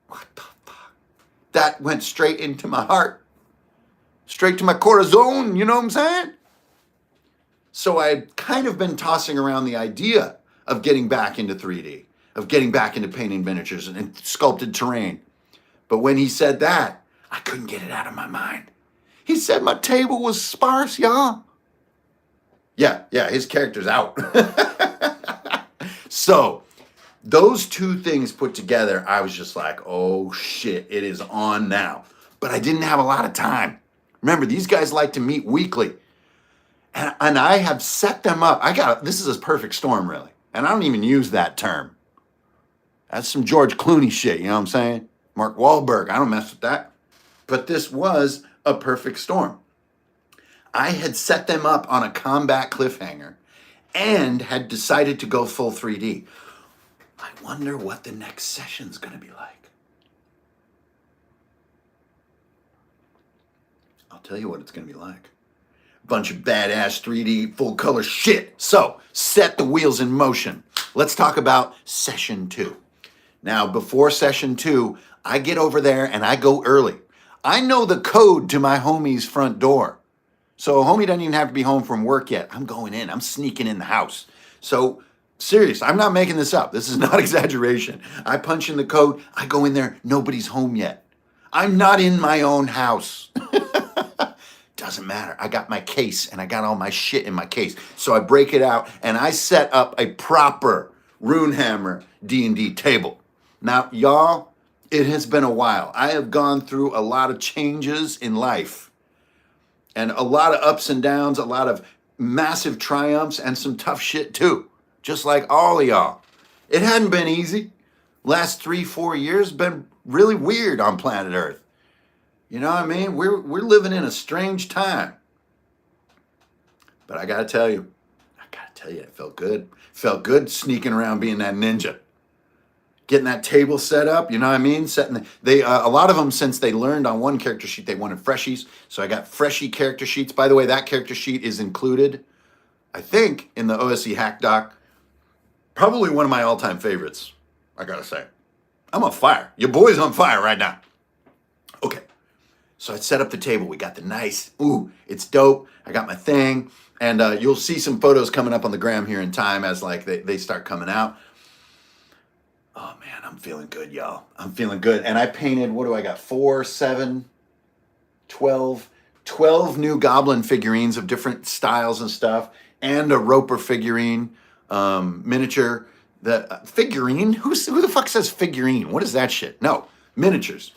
A: What the fuck? That went straight into my heart. Straight to my corazon, you know what I'm saying? So I'd kind of been tossing around the idea of getting back into 3D, of getting back into painting miniatures and sculpted terrain. But when he said that, I couldn't get it out of my mind. He said my table was sparse, y'all. Yeah, his character's out. So those two things put together, I was just like, oh shit, it is on now. But I didn't have a lot of time. Remember, these guys like to meet weekly. And I have set them up. This is a perfect storm, really. And I don't even use that term. That's some George Clooney shit, you know what I'm saying? Mark Wahlberg, I don't mess with that. But this was a perfect storm. I had set them up on a combat cliffhanger and had decided to go full 3D. I wonder what the next session's gonna be like. I'll tell you what it's gonna be like. Bunch of badass 3D full color shit. So set the wheels in motion. Let's talk about session 2. Now, before session 2, I get over there and I go early. I know the code to my homie's front door. So a homie doesn't even have to be home from work yet. I'm going in. I'm sneaking in the house. So serious, I'm not making this up. This is not exaggeration. I punch in the code. I go in there. Nobody's home yet. I'm not in my own house. Doesn't matter. I got my case and I got all my shit in my case. So I break it out and I set up a proper Runehammer D&D table. Now, y'all, it has been a while. I have gone through a lot of changes in life. And a lot of ups and downs, a lot of massive triumphs, and some tough shit too. Just like all of y'all. It hadn't been easy. Last 3-4 years been really weird on planet Earth. You know what I mean? We're living in a strange time. But I gotta tell you, it felt good. Felt good sneaking around being that ninja. Getting that table set up, you know what I mean? A lot of them, since they learned on one character sheet, they wanted freshies. So I got freshy character sheets. By the way, that character sheet is included, I think, in the OSE Hack Doc. Probably one of my all-time favorites, I gotta say. I'm on fire. Your boy's on fire right now. Okay, so I set up the table. We got the nice, it's dope. I got my thing. And you'll see some photos coming up on the gram here in time as like they start coming out. Oh man, I'm feeling good, y'all. I'm feeling good. And I painted, what do I got? 4, 7, 12 new goblin figurines of different styles and stuff. And a roper figurine, miniature. The figurine? Who the fuck says figurine? What is that shit? No, miniatures.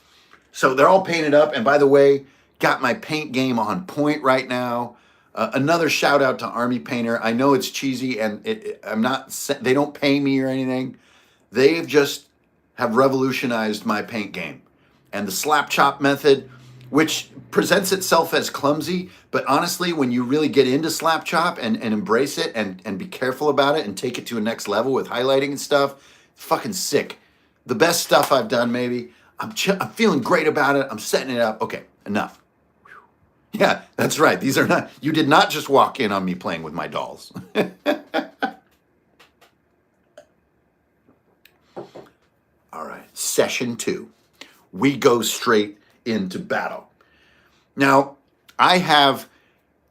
A: So they're all painted up. And by the way, got my paint game on point right now. Another shout out to Army Painter. I know it's cheesy and they don't pay me or anything. They've just have revolutionized my paint game. And the slap chop method, which presents itself as clumsy, but honestly, when you really get into slap chop and embrace it and be careful about it and take it to a next level with highlighting and stuff, it's fucking sick. The best stuff I've done, maybe. I'm feeling great about it. I'm setting it up. Okay, enough. Yeah, that's right. You did not just walk in on me playing with my dolls. All right, session 2. We go straight into battle. Now, I have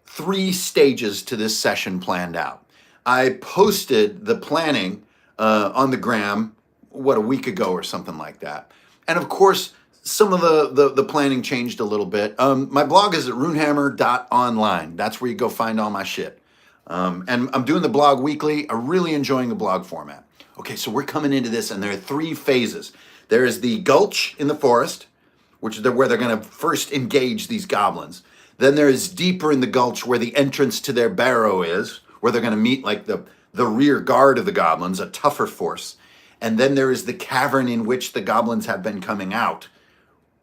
A: 3 stages to this session planned out. I posted the planning on the gram, a week ago or something like that. And of course, some of the planning changed a little bit. My blog is at runehammer.online. That's where you go find all my shit. And I'm doing the blog weekly. I'm really enjoying the blog format. Okay, so we're coming into this, and there are 3 phases. There is the gulch in the forest, which is where they're going to first engage these goblins. Then there is deeper in the gulch where the entrance to their barrow is, where they're going to meet like the rear guard of the goblins, a tougher force. And then there is the cavern in which the goblins have been coming out,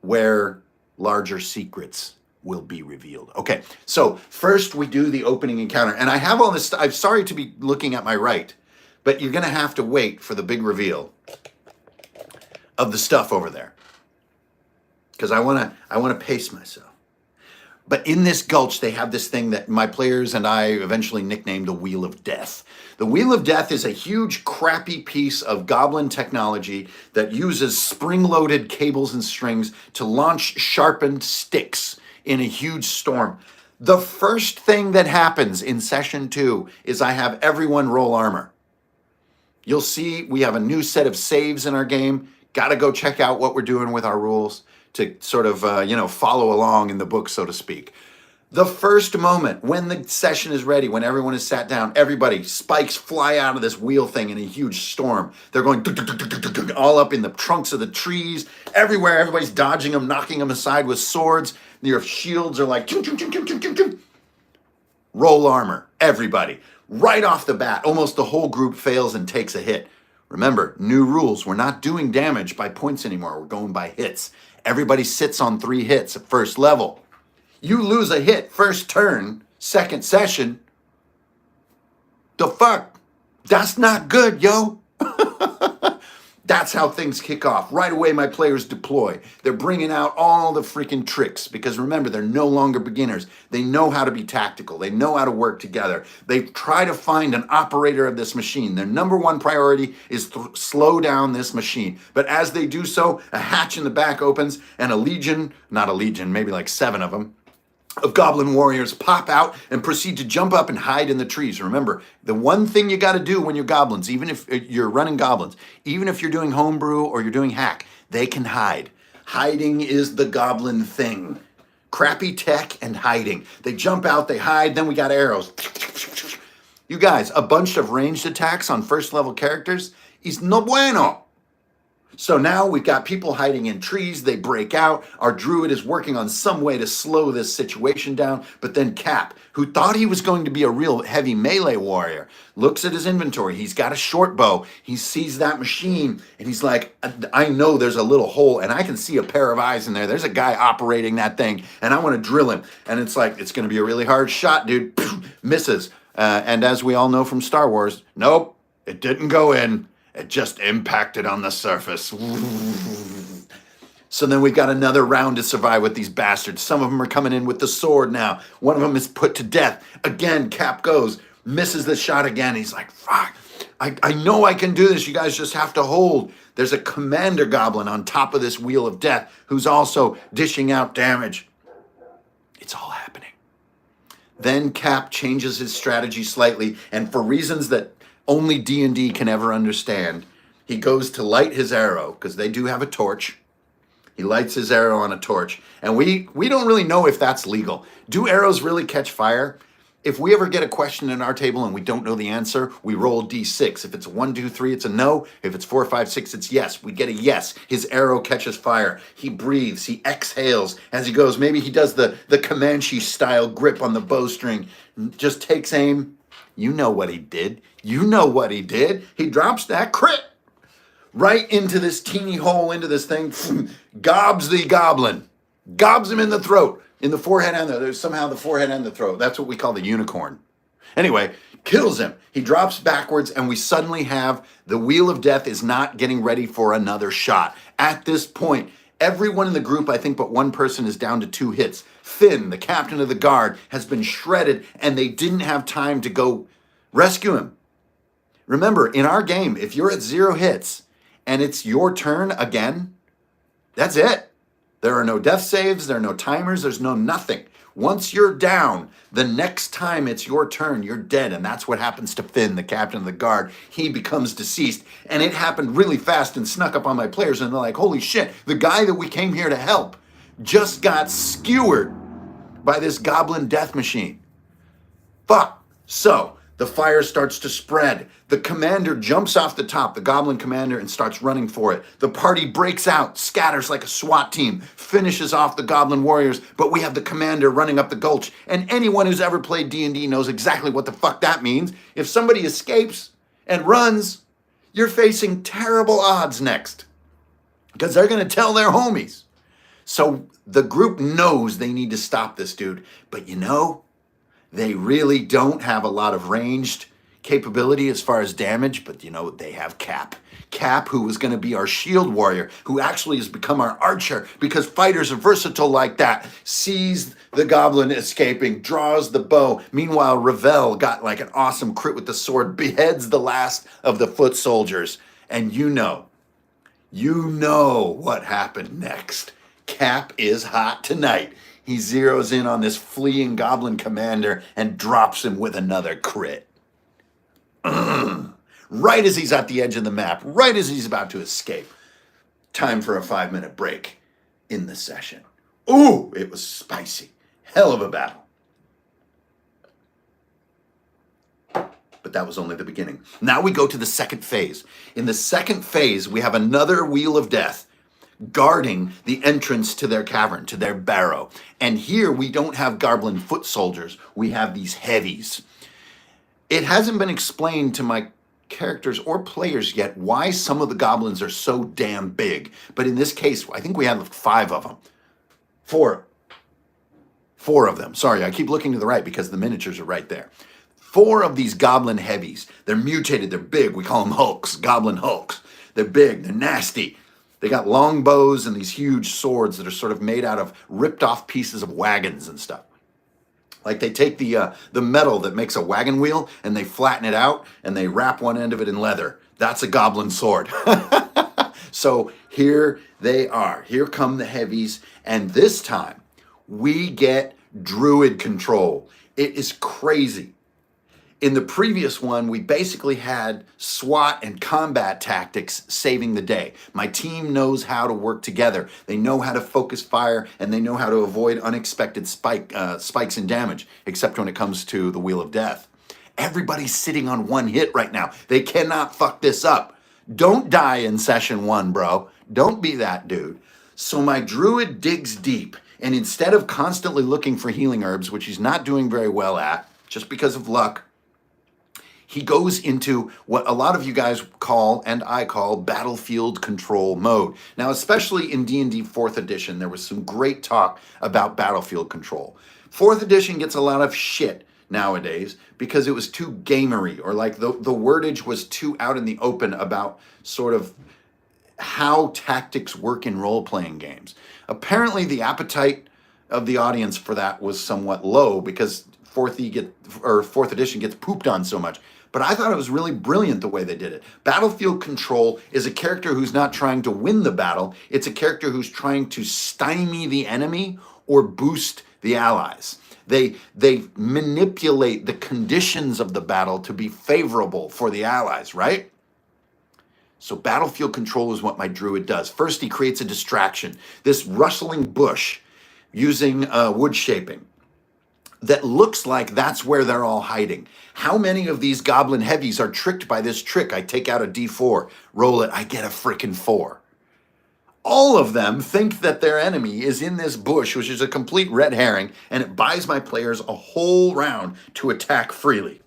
A: where larger secrets will be revealed. Okay, so first we do the opening encounter. And I have all this, I'm sorry to be looking at my right, but you're gonna have to wait for the big reveal of the stuff over there. Because I wanna pace myself. But in this gulch, they have this thing that my players and I eventually nicknamed the Wheel of Death. The Wheel of Death is a huge, crappy piece of goblin technology that uses spring-loaded cables and strings to launch sharpened sticks in a huge storm. The first thing that happens in session 2 is I have everyone roll armor. You'll see we have a new set of saves in our game. Gotta go check out what we're doing with our rules to sort of, follow along in the book, so to speak. The first moment, when the session is ready, when everyone is sat down, spikes fly out of this wheel thing in a huge storm. They're going all up in the trunks of the trees, everywhere. Everybody's dodging them, knocking them aside with swords. Your shields are like, roll armor, everybody. Right off the bat, almost the whole group fails and takes a hit. Remember, new rules. We're not doing damage by points anymore. We're going by hits. Everybody sits on 3 hits at first level. You lose a hit first turn, second session. The fuck? That's not good, yo. That's how things kick off. Right away, my players deploy. They're bringing out all the freaking tricks because remember, they're no longer beginners. They know how to be tactical. They know how to work together. They try to find an operator of this machine. Their number one priority is to slow down this machine. But as they do so, a hatch in the back opens and maybe like 7 of them, of goblin warriors pop out and proceed to jump up and hide in the trees. Remember, the one thing you got to do when you're goblins, even if you're running goblins, even if you're doing homebrew or you're doing hack, they can hide. Hiding is the goblin thing. Crappy tech and hiding. They jump out, they hide, then we got arrows. You guys, a bunch of ranged attacks on first level characters is no bueno. So now we've got people hiding in trees. They break out. Our druid is working on some way to slow this situation down. But then Cap, who thought he was going to be a real heavy melee warrior, looks at his inventory. He's got a short bow. He sees that machine and he's like, I know there's a little hole and I can see a pair of eyes in there. There's a guy operating that thing and I want to drill him. And it's like, it's going to be a really hard shot, dude. Misses. And as we all know from Star Wars, nope, it didn't go in. It just impacted on the surface. So then we've got another round to survive with these bastards. Some of them are coming in with the sword now. One of them is put to death. Again, Cap goes, misses the shot again. He's like, fuck, I know I can do this. You guys just have to hold. There's a commander goblin on top of this wheel of death who's also dishing out damage. It's all happening. Then Cap changes his strategy slightly, and for reasons that only D&D can ever understand, he goes to light his arrow, because they do have a torch. He lights his arrow on a torch, and we don't really know if that's legal. Do arrows really catch fire? If we ever get a question in our table and we don't know the answer, we roll D6. If it's 1, 2, 3, it's a no. If it's 4, 5, 6, it's yes. We get a yes. His arrow catches fire. He breathes. He exhales as he goes. Maybe he does the Comanche style grip on the bowstring. Just takes aim. You know what he did. You know what he did. He drops that crit right into this teeny hole, into this thing. Gobs the goblin. Gobs him in the throat. In the forehead and there's somehow the forehead and the throat. That's what we call the unicorn. Anyway, kills him. He drops backwards and we suddenly have the Wheel of Death is not getting ready for another shot. At this point, everyone in the group, I think but one person, is down to 2 hits. Finn, the captain of the guard, has been shredded and they didn't have time to go rescue him. Remember, in our game, if you're at 0 hits and it's your turn again, that's it. There are no death saves, there are no timers, there's no nothing. Once you're down, the next time it's your turn, you're dead. And that's what happens to Finn, the captain of the guard. He becomes deceased. And it happened really fast and snuck up on my players. And they're like, holy shit, the guy that we came here to help just got skewered by this goblin death machine. Fuck. So the fire starts to spread. The commander jumps off the top, the goblin commander, and starts running for it. The party breaks out, scatters like a SWAT team, finishes off the goblin warriors, but we have the commander running up the gulch. And anyone who's ever played D&D knows exactly what the fuck that means. If somebody escapes and runs, you're facing terrible odds next, because they're going to tell their homies. So the group knows they need to stop this dude. But you know, they really don't have a lot of ranged capability as far as damage, but you know, they have Cap. Cap, who is going to be our shield warrior, who actually has become our archer because fighters are versatile like that, sees the goblin escaping, draws the bow. Meanwhile, Ravel got like an awesome crit with the sword, beheads the last of the foot soldiers. And you know what happened next. Cap is hot tonight. He zeroes in on this fleeing goblin commander and drops him with another crit. Right as he's at the edge of the map, right as he's about to escape. Time for a 5-minute break in the session. Ooh, it was spicy. Hell of a battle. But that was only the beginning. Now we go to the second phase. In the second phase, we have another Wheel of Death guarding the entrance to their cavern, to their barrow. And here we don't have goblin foot soldiers. We have these heavies. It hasn't been explained to my characters or players yet why some of the goblins are so damn big. But in this case, I think we have 5 of them. 4 of them. Sorry, I keep looking to the right because the miniatures are right there. 4 of these goblin heavies. They're mutated. They're big. We call them hulks, goblin hulks. They're big. They're nasty. They got long bows and these huge swords that are sort of made out of ripped off pieces of wagons and stuff. Like they take the metal that makes a wagon wheel and they flatten it out and they wrap one end of it in leather. That's a goblin sword. So here they are. Here come the heavies. And this time we get druid control. It is crazy. In the previous one, we basically had SWAT and combat tactics saving the day. My team knows how to work together. They know how to focus fire, and they know how to avoid unexpected spikes in damage, except when it comes to the Wheel of Death. Everybody's sitting on 1 hit right now. They cannot fuck this up. Don't die in session 1, bro. Don't be that dude. So my druid digs deep, and instead of constantly looking for healing herbs, which he's not doing very well at, just because of luck, he goes into what a lot of you guys call, and I call, battlefield control mode. Now, especially in D&D 4th edition, there was some great talk about battlefield control. 4th edition gets a lot of shit nowadays because it was too gamery, or like the wordage was too out in the open about sort of how tactics work in role-playing games. Apparently, the appetite of the audience for that was somewhat low because 4th edition gets pooped on so much. But I thought it was really brilliant the way they did it. Battlefield control is a character who's not trying to win the battle. It's a character who's trying to stymie the enemy or boost the allies. They manipulate the conditions of the battle to be favorable for the allies, right? So battlefield control is what my druid does. First, he creates a distraction. This rustling bush using wood shaping that looks like that's where they're all hiding. How many of these goblin heavies are tricked by this trick? I take out a D4, roll it, I get a frickin' 4. All of them think that their enemy is in this bush, which is a complete red herring, and it buys my players a whole round to attack freely.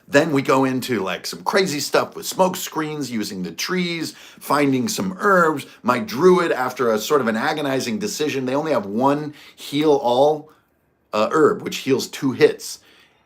A: Then we go into like some crazy stuff with smoke screens, using the trees, finding some herbs. My druid, after a sort of an agonizing decision, they only have one heal all herb, which heals 2 hits.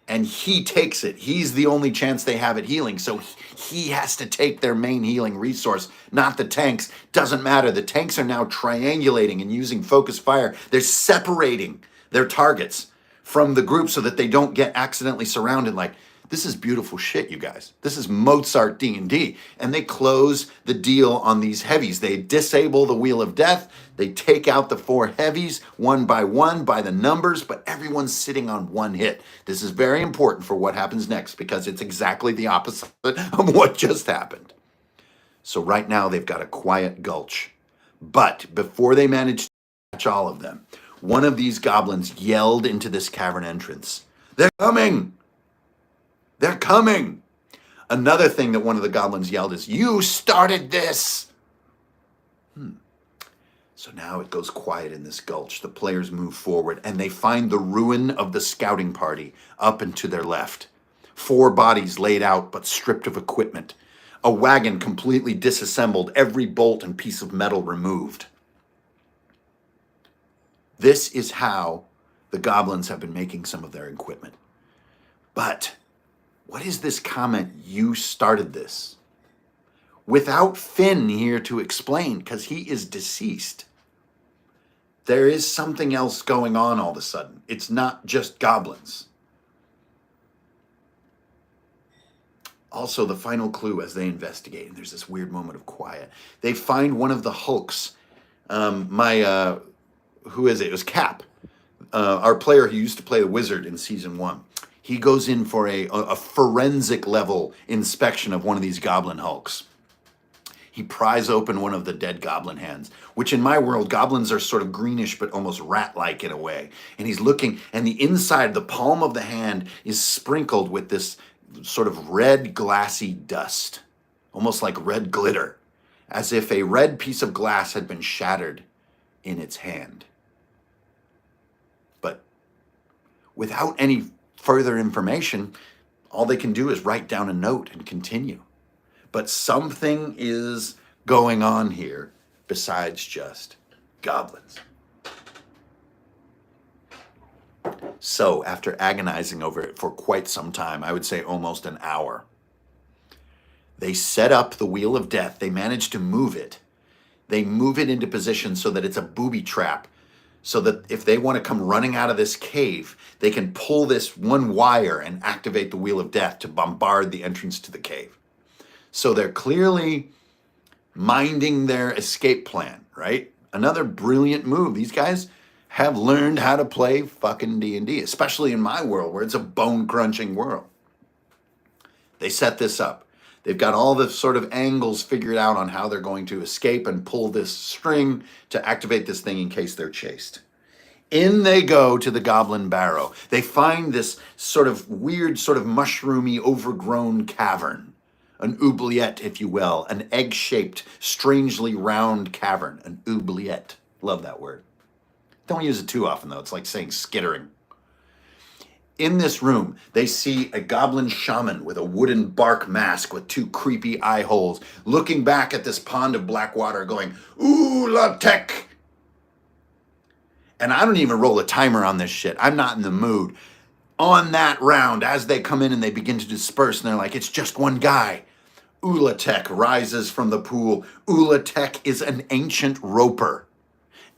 A: And he takes it. He's the only chance they have at healing. So he has to take their main healing resource, not the tanks. Doesn't matter. The tanks are now triangulating and using focus fire. They're separating their targets from the group so that they don't get accidentally surrounded. Like, this is beautiful shit, you guys. This is Mozart D&D. And they close the deal on these heavies. They disable the Wheel of Death. They take out the 4 heavies one by one by the numbers, but everyone's sitting on 1 hit. This is very important for what happens next because it's exactly the opposite of what just happened. So right now they've got a quiet gulch. But before they manage to catch all of them, one of these goblins yelled into this cavern entrance, "They're coming! They're coming!" Another thing that one of the goblins yelled is, "You started this!" So now it goes quiet in this gulch. The players move forward and they find the ruin of the scouting party up and to their left. 4 bodies laid out but stripped of equipment. A wagon completely disassembled, every bolt and piece of metal removed. This is how the goblins have been making some of their equipment. But what is this comment, "You started this"? Without Finn here to explain, because he is deceased. There is something else going on all of a sudden. It's not just goblins. Also, the final clue as they investigate, and there's this weird moment of quiet. They find one of the hulks. Who is it? It was Cap, our player who used to play the wizard in season 1. He goes in for a forensic level inspection of one of these goblin hulks. He pries open one of the dead goblin hands, which in my world, goblins are sort of greenish, but almost rat-like in a way. And he's looking, and the inside, the palm of the hand is sprinkled with this sort of red glassy dust, almost like red glitter, as if a red piece of glass had been shattered in its hand. But without any further information, all they can do is write down a note and continue. But something is going on here besides just goblins. So after agonizing over it for quite some time, I would say almost an hour, they set up the Wheel of Death. They manage to move it. They move it into position so that it's a booby trap, so that if they want to come running out of this cave, they can pull this one wire and activate the Wheel of Death to bombard the entrance to the cave. So they're clearly minding their escape plan, right? Another brilliant move. These guys have learned how to play fucking D&D, especially in my world where it's a bone-crunching world. They set this up. They've got all the sort of angles figured out on how they're going to escape and pull this string to activate this thing in case they're chased. In they go to the goblin barrow. They find this sort of weird, sort of mushroomy, overgrown cavern an oubliette, if you will, an egg-shaped, strangely round cavern, an oubliette. Love that word. Don't use it too often, though. It's like saying skittering. In this room, they see a goblin shaman with a wooden bark mask with 2 creepy eye holes, looking back at this pond of black water going, "Ooh, la tech." And I don't even roll a timer on this shit. I'm not in the mood. On that round, as they come in and they begin to disperse, and they're like, it's just one guy. Ulatek rises from the pool. Ulatek is an ancient roper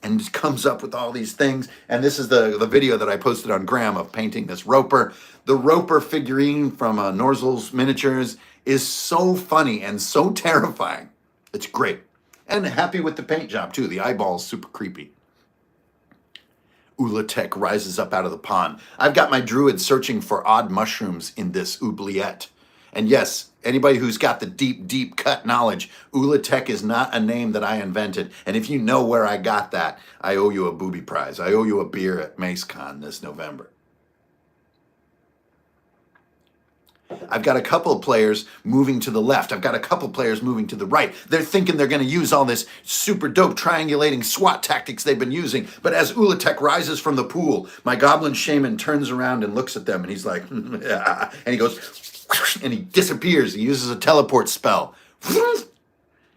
A: and comes up with all these things. And this is the video that I posted on Graham of painting this roper. The roper figurine from Norzel's Miniatures is so funny and so terrifying. It's great. And happy with the paint job, too. The eyeball's super creepy. Ulatek rises up out of the pond. I've got my druid searching for odd mushrooms in this oubliette. And yes, anybody who's got the deep, deep cut knowledge, Ulatek is not a name that I invented. And if you know where I got that, I owe you a booby prize. I owe you a beer at MaceCon this November. I've got a couple of players moving to the left. I've got a couple players moving to the right. They're thinking they're going to use all this super dope triangulating SWAT tactics they've been using. But as Ulatek rises from the pool, my goblin shaman turns around and looks at them, and he's like, and he goes, and he disappears. He uses a teleport spell.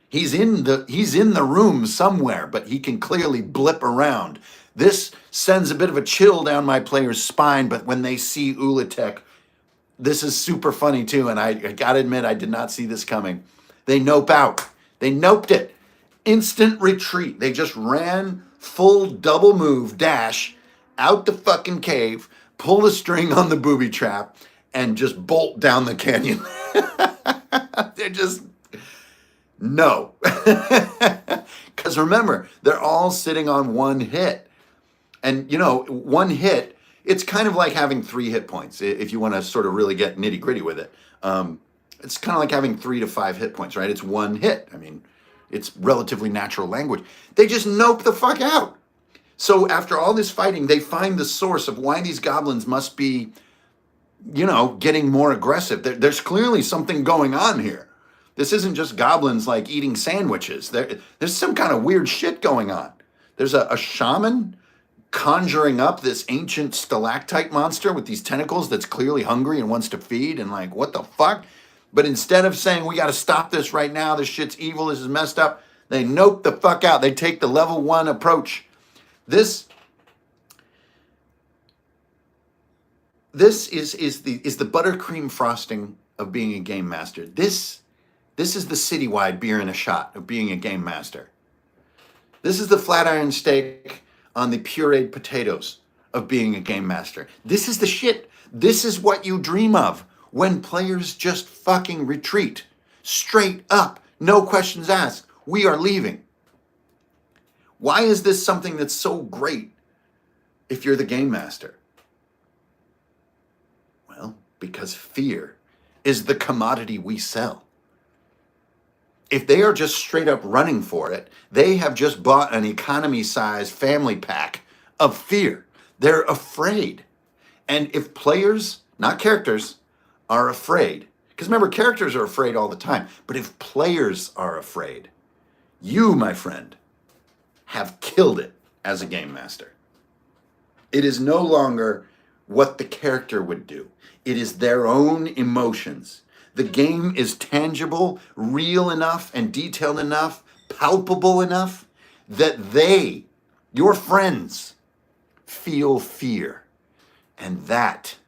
A: He's in the room somewhere, but he can clearly blip around. This sends a bit of a chill down my player's spine, but when they see Ulatek, this is super funny too, and I gotta admit, I did not see this coming. They nope out. They noped it. Instant retreat. They just ran full double move dash out the fucking cave, pull the string on the booby trap, and just bolt down the canyon. They're just, no. Because remember, they're all sitting on one hit. And, you know, one hit, it's kind of like having 3 hit points, if you want to sort of really get nitty gritty with it. It's kind of like having 3 to 5 hit points, right? It's one hit. I mean, it's relatively natural language. They just nope the fuck out. So after all this fighting, they find the source of why these goblins must be, you know, getting more aggressive. There's clearly something going on here. This isn't just goblins like eating sandwiches. There's some kind of weird shit going on. There's a shaman conjuring up this ancient stalactite monster with these tentacles that's clearly hungry and wants to feed, and like, what the fuck? But instead of saying, we got to stop this right now, this shit's evil, this is messed up, they nope the fuck out. They take the level 1 approach. This is the buttercream frosting of being a game master. This is the citywide beer in a shot of being a game master. This is the flat iron steak on the pureed potatoes of being a game master. This is the shit. This is what you dream of when players just fucking retreat. Straight up. No questions asked. We are leaving. Why is this something that's so great if you're the game master? Well, because fear is the commodity we sell. If they are just straight up running for it, they have just bought an economy-size family pack of fear. They're afraid. And if players, not characters, are afraid, because remember, characters are afraid all the time, but if players are afraid, you, my friend, have killed it as a game master. It is no longer what the character would do. It is their own emotions. The game is tangible, real enough, and detailed enough, palpable enough, that they, your friends, feel fear. And that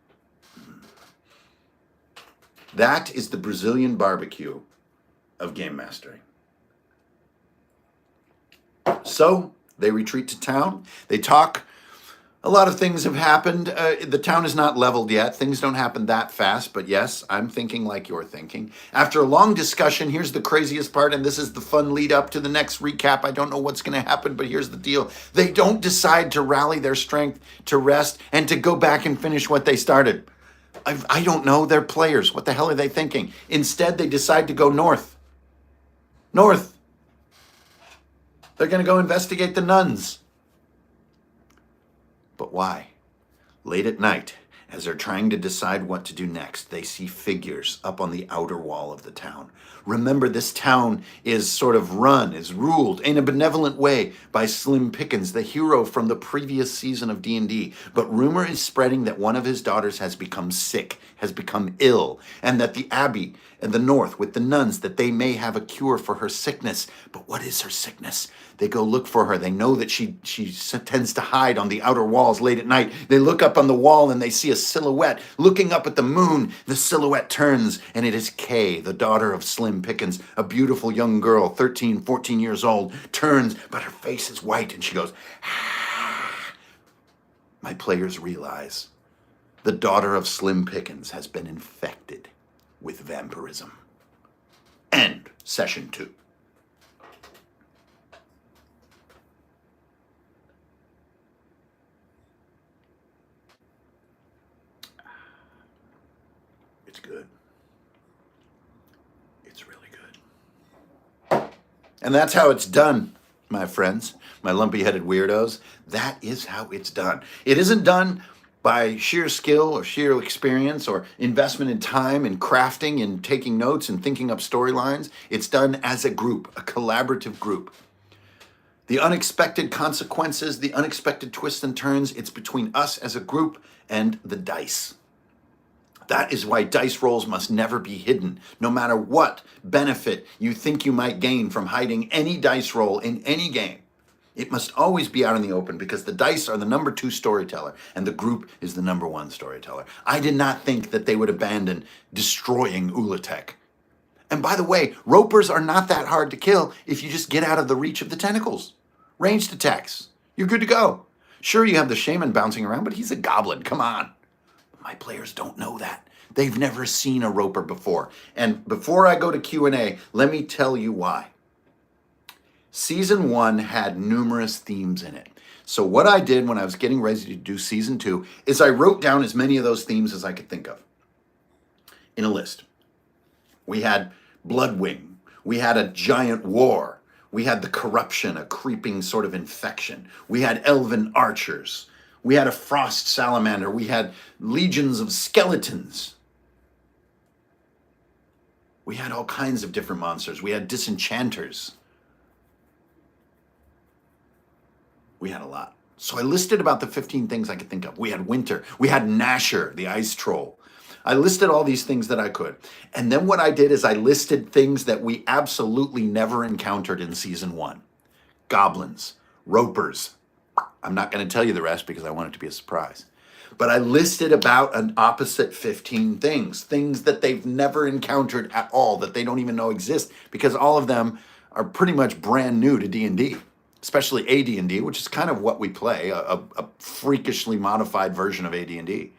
A: is the Brazilian barbecue of game mastering. So they retreat to town. They talk. A lot of things have happened. The town is not leveled yet. Things don't happen that fast, but yes, I'm thinking like you're thinking. After a long discussion, here's the craziest part, and this is the fun lead up to the next recap. I don't know what's going to happen, but here's the deal. They don't decide to rally their strength, to rest, and to go back and finish what they started. I don't know. They're players. What the hell are they thinking? Instead, they decide to go north. North. They're going to go investigate the nuns. But why? Late at night, As they're trying to decide what to do next, they see figures up on the outer wall of the town. Remember, this town is ruled in a benevolent way by Slim Pickens, the hero from the previous season of D&D. But rumor is spreading that one of his daughters has become sick, has become ill, and that the abbey in the north with the nuns, that they may have a cure for her sickness. But what is her sickness? They go look for her. They know that she tends to hide on the outer walls late at night. They look up on the wall and they see a silhouette looking up at the moon. The silhouette turns and it is Kay, the daughter of Slim Pickens, a beautiful young girl, 13, 14 years old, turns, but her face is white and she goes, ah. My players realize the daughter of Slim Pickens has been infected with vampirism. End session 2. It's good. It's really good. And that's how it's done, my friends, my lumpy-headed weirdos. That is how it's done. It isn't done by sheer skill or sheer experience or investment in time and crafting and taking notes and thinking up storylines. It's done as a group, a collaborative group. The unexpected consequences, the unexpected twists and turns, it's between us as a group and the dice. That is why dice rolls must never be hidden, no matter what benefit you think you might gain from hiding any dice roll in any game. It must always be out in the open because the dice are the number 2 storyteller and the group is the number 1 storyteller. I did not think that they would abandon destroying Ulatek. And by the way, ropers are not that hard to kill if you just get out of the reach of the tentacles. Ranged attacks. You're good to go. Sure, you have the shaman bouncing around, but he's a goblin. Come on. My players don't know that. They've never seen a roper before. And before I go to Q&A, let me tell you why. Season 1 had numerous themes in it. So what I did when I was getting ready to do Season 2 is I wrote down as many of those themes as I could think of in a list. We had Bloodwing. We had a giant war. We had the corruption, a creeping sort of infection. We had elven archers. We had a frost salamander. We had legions of skeletons. We had all kinds of different monsters. We had disenchanters. We had a lot. So I listed about the 15 things I could think of. We had winter. We had Nasher, the ice troll. I listed all these things that I could. And then what I did is I listed things that we absolutely never encountered in Season 1. Goblins, ropers. I'm not going to tell you the rest because I want it to be a surprise. But I listed about an opposite 15 things that they've never encountered at all, that they don't even know exist, because all of them are pretty much brand new to D&D, especially AD&D, which is kind of what we play, a freakishly modified version of AD&D.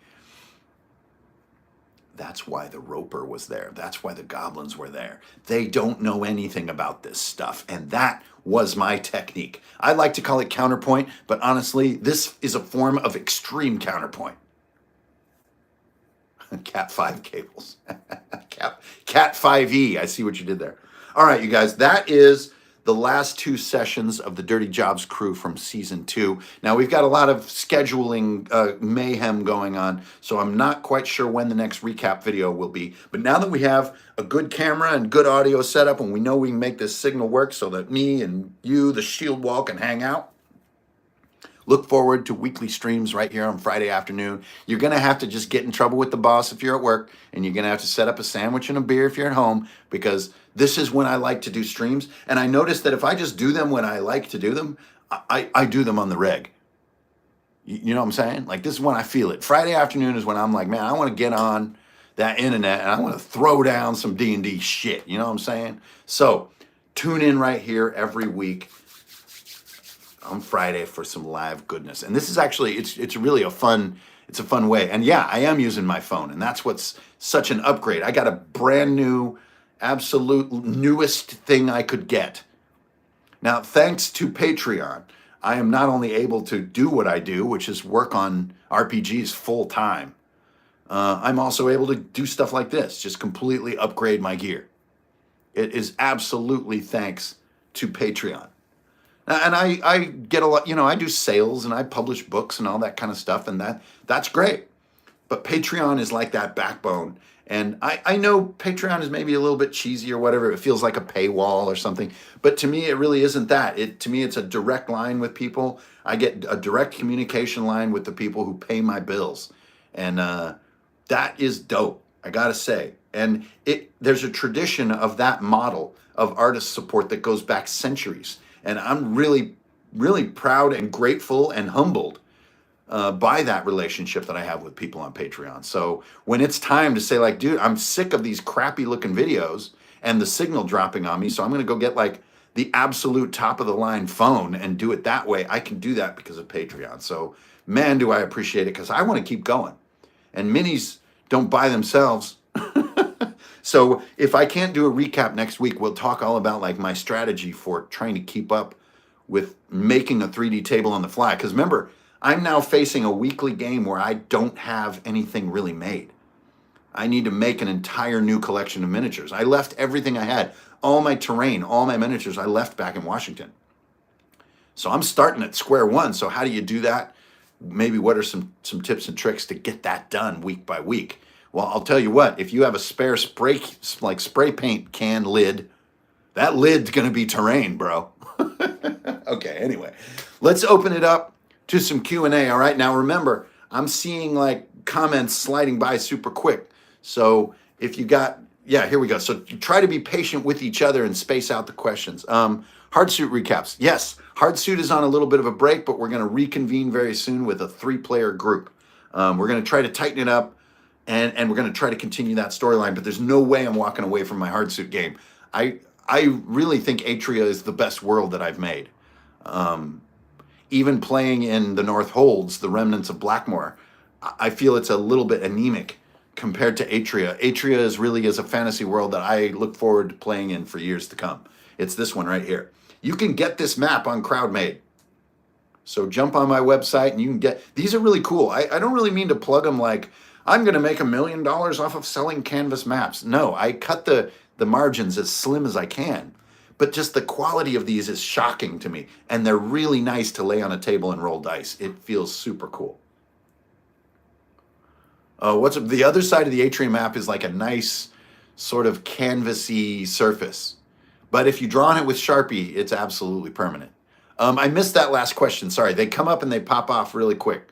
A: That's why the roper was there. That's why the goblins were there. They don't know anything about this stuff, and that was my technique. I like to call it counterpoint, but honestly, this is a form of extreme counterpoint. Cat 5 cables. Cat 5e. I see what you did there. All right, you guys, that is the last 2 sessions of the Dirty Jobs crew from Season 2. Now, we've got a lot of scheduling mayhem going on, so I'm not quite sure when the next recap video will be. But now that we have a good camera and good audio setup, and we know we can make this signal work so that me and you, the shield wall, can hang out, look forward to weekly streams right here on Friday afternoon. You're going to have to just get in trouble with the boss if you're at work, and you're going to have to set up a sandwich and a beer if you're at home, because this is when I like to do streams. And I noticed that if I just do them when I like to do them, I do them on the reg. You know what I'm saying? Like, this is when I feel it. Friday afternoon is when I'm like, man, I want to get on that internet and I want to throw down some D&D shit. You know what I'm saying? So tune in right here every week on Friday for some live goodness. And this is actually, it's really a fun way. And yeah, I am using my phone, and that's what's such an upgrade. I got a brand new, absolute newest thing I could get. Now, thanks to Patreon, I am not only able to do what I do, which is work on RPGs full time, I'm also able to do stuff like this, just completely upgrade my gear. It is absolutely thanks to Patreon. And I get a lot, I do sales and I publish books and all that kind of stuff, and that's great. but Patreon is like that backbone. And I know Patreon is maybe a little bit cheesy or whatever. It feels like a paywall or something. But to me, it really isn't that. To me, it's a direct line with people. I get a direct communication line with the people who pay my bills. And that is dope, I gotta say. And there's a tradition of that model of artist support that goes back centuries. And I'm really, really proud and grateful and humbled by that relationship that I have with people on Patreon. So when it's time to say, like, dude, I'm sick of these crappy looking videos and the signal dropping on me, so I'm going to go get like the absolute top of the line phone and do it that way, I can do that because of Patreon. So man, do I appreciate it, because I want to keep going. And minis don't buy themselves. So if I can't do a recap next week, we'll talk all about like my strategy for trying to keep up with making a 3D table on the fly. Because remember, I'm now facing a weekly game where I don't have anything really made. I need to make an entire new collection of miniatures. I left everything I had, all my terrain, all my miniatures, I left back in Washington. So I'm starting at square one. So how do you do that? Maybe what are some tips and tricks to get that done week by week? Well, I'll tell you what, if you have a spare spray paint can lid, that lid's gonna be terrain, bro. Okay, anyway, let's open it up to some Q&A. All right, now remember, I'm seeing like comments sliding by super quick. So if you got, yeah, here we go. So try to be patient with each other and space out the questions. Hardsuit recaps. Yes, Hardsuit is on a little bit of a break, but we're going to reconvene very soon with a 3-player group. We're going to try to tighten it up, and we're going to try to continue that storyline, but there's no way I'm walking away from my Hardsuit game. I really think Atria is the best world that I've made. Even playing in the North Holds, the remnants of Blackmore, I feel it's a little bit anemic compared to Atria. Atria is a fantasy world that I look forward to playing in for years to come. It's this one right here. You can get this map on CrowdMade. So jump on my website and you can get, these are really cool. I don't really mean to plug them like, I'm going to make $1 million off of selling canvas maps. No, I cut the margins as slim as I can. But just the quality of these is shocking to me. And they're really nice to lay on a table and roll dice. It feels super cool. The other side of the Atria map is like a nice sort of canvasy surface. But if you draw on it with Sharpie, it's absolutely permanent. I missed that last question. Sorry, they come up and they pop off really quick.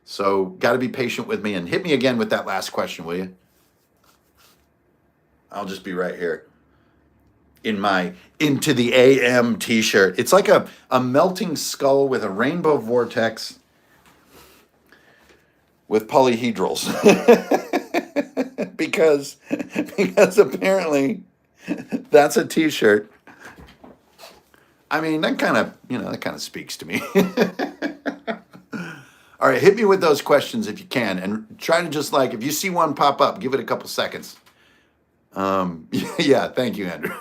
A: So got to be patient with me and hit me again with that last question, will you? I'll just be right here in my Into the AM t-shirt. It's like a melting skull with a rainbow vortex with polyhedrals. because apparently that's a t-shirt. I mean, that kind of speaks to me. All right, hit me with those questions if you can, and try to just like, if you see one pop up, give it a couple seconds. Yeah, thank you, Andrew.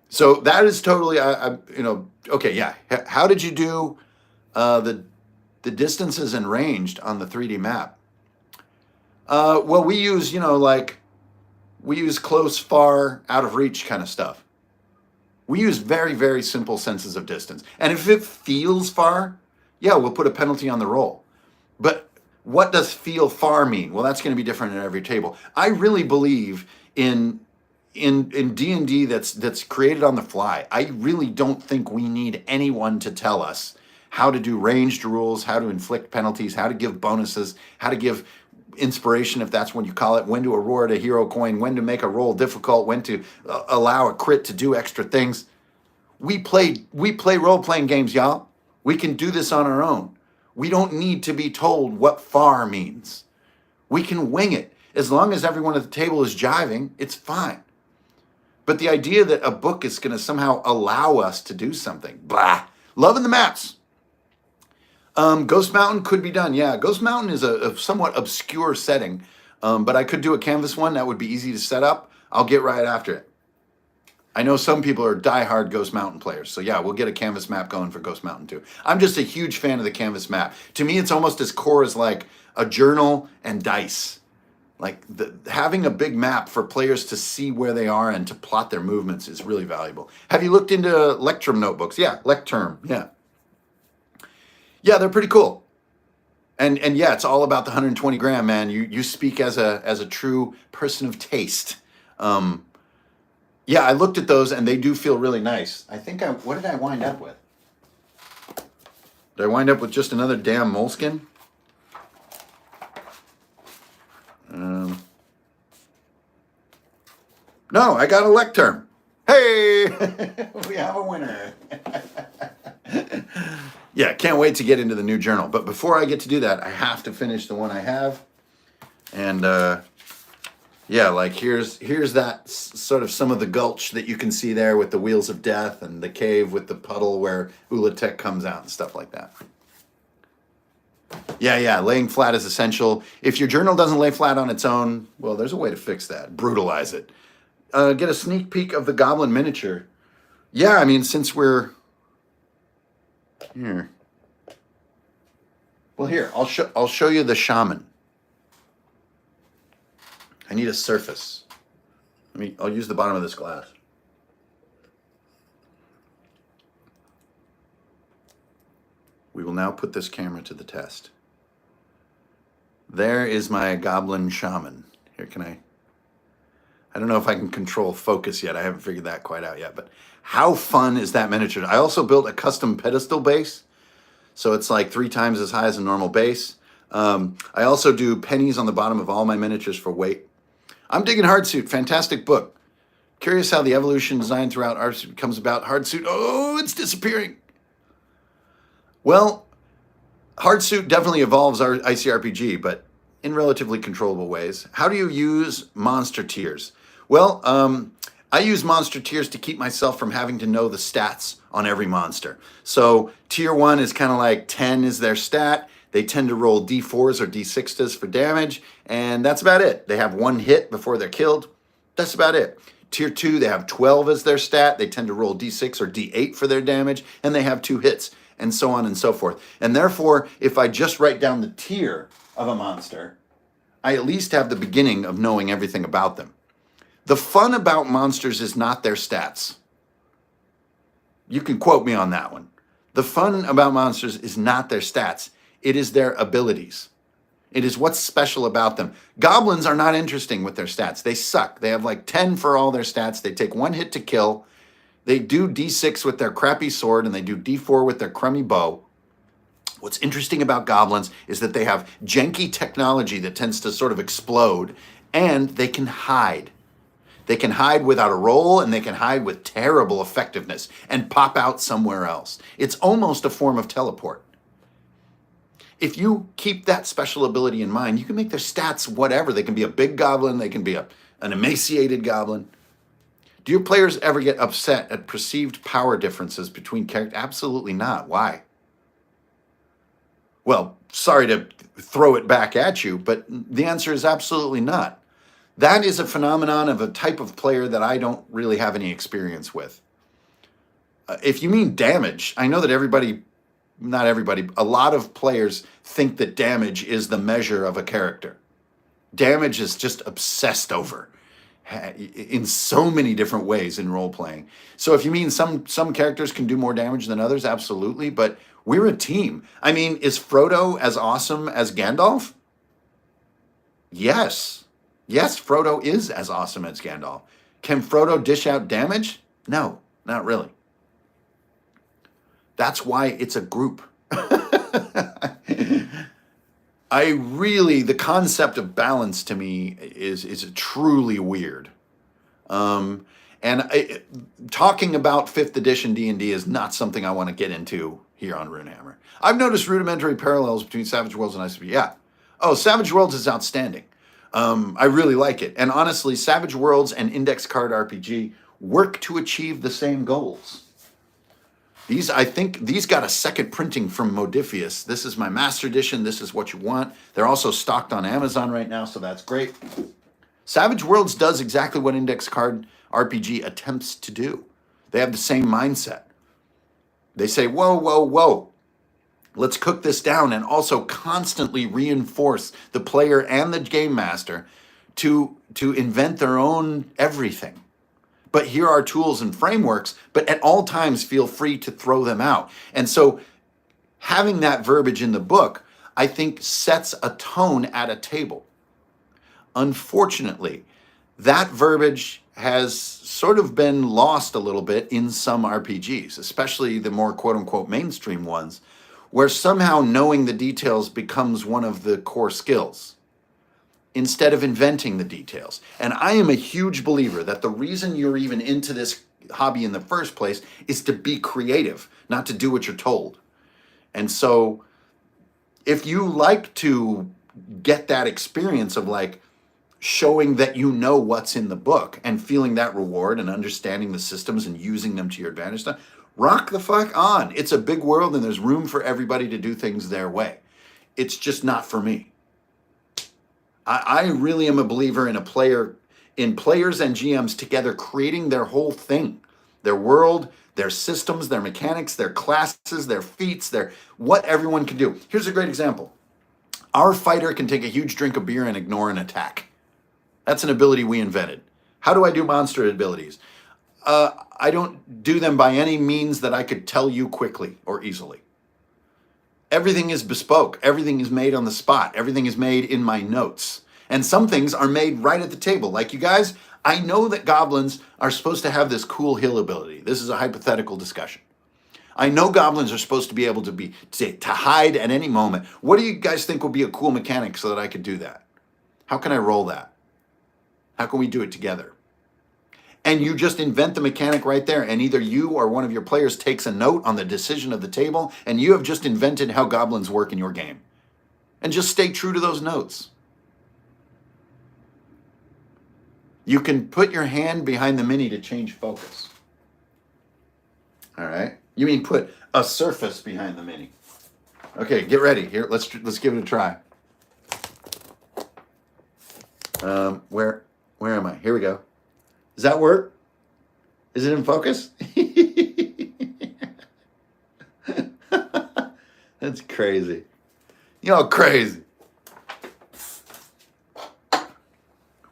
A: So that is totally, okay, yeah. How did you do the distances and ranged on the 3D map? Well, we use, we use close, far, out of reach kind of stuff. We use very, very simple senses of distance. And if it feels far, yeah, we'll put a penalty on the roll. But what does feel far mean? Well, that's going to be different at every table. I really believe in D&D that's created on the fly. I really don't think we need anyone to tell us how to do ranged rules, how to inflict penalties, how to give bonuses, how to give inspiration, if that's what you call it, when to award a hero coin, when to make a roll difficult, when to allow a crit to do extra things. We play role-playing games, y'all. We can do this on our own. We don't need to be told what far means. We can wing it. As long as everyone at the table is jiving, it's fine. But the idea that a book is going to somehow allow us to do something, blah. Loving the maps. Ghost Mountain could be done. Yeah, Ghost Mountain is a somewhat obscure setting, but I could do a canvas one. That would be easy to set up. I'll get right after it. I know some people are diehard Ghost Mountain players, so yeah, we'll get a canvas map going for Ghost Mountain too. I'm just a huge fan of the canvas map. To me, it's almost as core as like a journal and dice. Like having a big map for players to see where they are and to plot their movements is really valuable. Have you looked into Lectrum notebooks? Yeah, Lectrum, yeah. Yeah, they're pretty cool. And yeah, it's all about the 120 gram, man. You speak as a true person of taste. Um, yeah, I looked at those and they do feel really nice. What did I wind up with? Did I wind up with just another damn moleskin? No, I got a lectern. Hey, we have a winner. Yeah, can't wait to get into the new journal. But before I get to do that, I have to finish the one I have. And yeah, like here's that sort of some of the gulch that you can see there with the wheels of death and the cave with the puddle where Ulatek comes out and stuff like that. Yeah, laying flat is essential. If your journal doesn't lay flat on its own, well, there's a way to fix that. Brutalize it. Get a sneak peek of the goblin miniature. Yeah, I mean, since we're here. Well, here, I'll show you the shaman. I need a surface. I'll use the bottom of this glass. We will now put this camera to the test. There is my goblin shaman. Here, I don't know if I can control focus yet. I haven't figured that quite out yet, but how fun is that miniature? I also built a custom pedestal base. So it's like 3 times as high as a normal base. I also do pennies on the bottom of all my miniatures for weight. I'm digging Hardsuit. Fantastic book. Curious how the evolution design throughout Hardsuit comes about. Hardsuit, oh, it's disappearing. Well, Hardsuit definitely evolves our ICRPG, but in relatively controllable ways. How do you use monster tiers? Well, I use monster tiers to keep myself from having to know the stats on every monster. So tier 1 is kind of like 10 is their stat. They tend to roll D4s or D6s for damage, and that's about it. They have 1 hit before they're killed. That's about it. Tier 2, they have 12 as their stat. They tend to roll D6 or D8 for their damage, and they have 2 hits, and so on and so forth. And therefore, if I just write down the tier of a monster, I at least have the beginning of knowing everything about them. The fun about monsters is not their stats. You can quote me on that one. The fun about monsters is not their stats. It is their abilities. It is what's special about them. Goblins are not interesting with their stats. They suck. They have like 10 for all their stats. They take 1 hit to kill. They do D6 with their crappy sword, and they do D4 with their crummy bow. What's interesting about goblins is that they have janky technology that tends to sort of explode, and they can hide. They can hide without a roll, and they can hide with terrible effectiveness and pop out somewhere else. It's almost a form of teleport. If you keep that special ability in mind, you can make their stats whatever. They can be a big goblin. They can be an emaciated goblin. Do your players ever get upset at perceived power differences between characters? Absolutely not. Why? Well, sorry to throw it back at you, but the answer is absolutely not. That is a phenomenon of a type of player that I don't really have any experience with. If you mean damage, I know that not everybody, a lot of players think that damage is the measure of a character. Damage is just obsessed over in so many different ways in role-playing. So if you mean some characters can do more damage than others, absolutely, but we're a team. I mean, is Frodo as awesome as Gandalf? Yes. Yes, Frodo is as awesome as Gandalf. Can Frodo dish out damage? No, not really. That's why it's a group. The concept of balance to me is truly weird. Talking about 5th edition D&D is not something I want to get into here on Runehammer. I've noticed rudimentary parallels between Savage Worlds and ICP. Yeah. Oh, Savage Worlds is outstanding. I really like it. And honestly, Savage Worlds and Index Card RPG work to achieve the same goals. I think these got a second printing from Modifius. This is my Master Edition. This is what you want. They're also stocked on Amazon right now, so that's great. Savage Worlds does exactly what Index Card RPG attempts to do. They have the same mindset. They say, whoa, whoa, whoa. Let's cook this down and also constantly reinforce the player and the game master to invent their own everything. But here are tools and frameworks, but at all times feel free to throw them out. And so having that verbiage in the book, I think sets a tone at a table. Unfortunately, that verbiage has sort of been lost a little bit in some RPGs, especially the more quote unquote mainstream ones, where somehow knowing the details becomes one of the core skills instead of inventing the details. And I am a huge believer that the reason you're even into this hobby in the first place is to be creative, not to do what you're told. And so if you like to get that experience of like showing that you know what's in the book and feeling that reward and understanding the systems and using them to your advantage, rock the fuck on. It's a big world and there's room for everybody to do things their way. It's just not for me. I really am a believer in players and GMs together creating their whole thing, their world, their systems, their mechanics, their classes, their feats, what everyone can do. Here's a great example. Our fighter can take a huge drink of beer and ignore an attack. That's an ability we invented. How do I do monster abilities? I don't do them by any means that I could tell you quickly or easily. Everything is bespoke. Everything is made on the spot. Everything is made in my notes. And some things are made right at the table. Like you guys, I know that goblins are supposed to have this cool heal ability. This is a hypothetical discussion. I know goblins are supposed to be able to hide at any moment. What do you guys think would be a cool mechanic so that I could do that? How can I roll that? How can we do it together? And you just invent the mechanic right there, and either you or one of your players takes a note on the decision of the table, and you have just invented how goblins work in your game. And just stay true to those notes. You can put your hand behind the mini to change focus. All right? You mean put a surface behind the mini. Okay, get ready. Here, let's give it a try. Where am I? Here we go. Does that work? Is it in focus? That's crazy. Y'all crazy.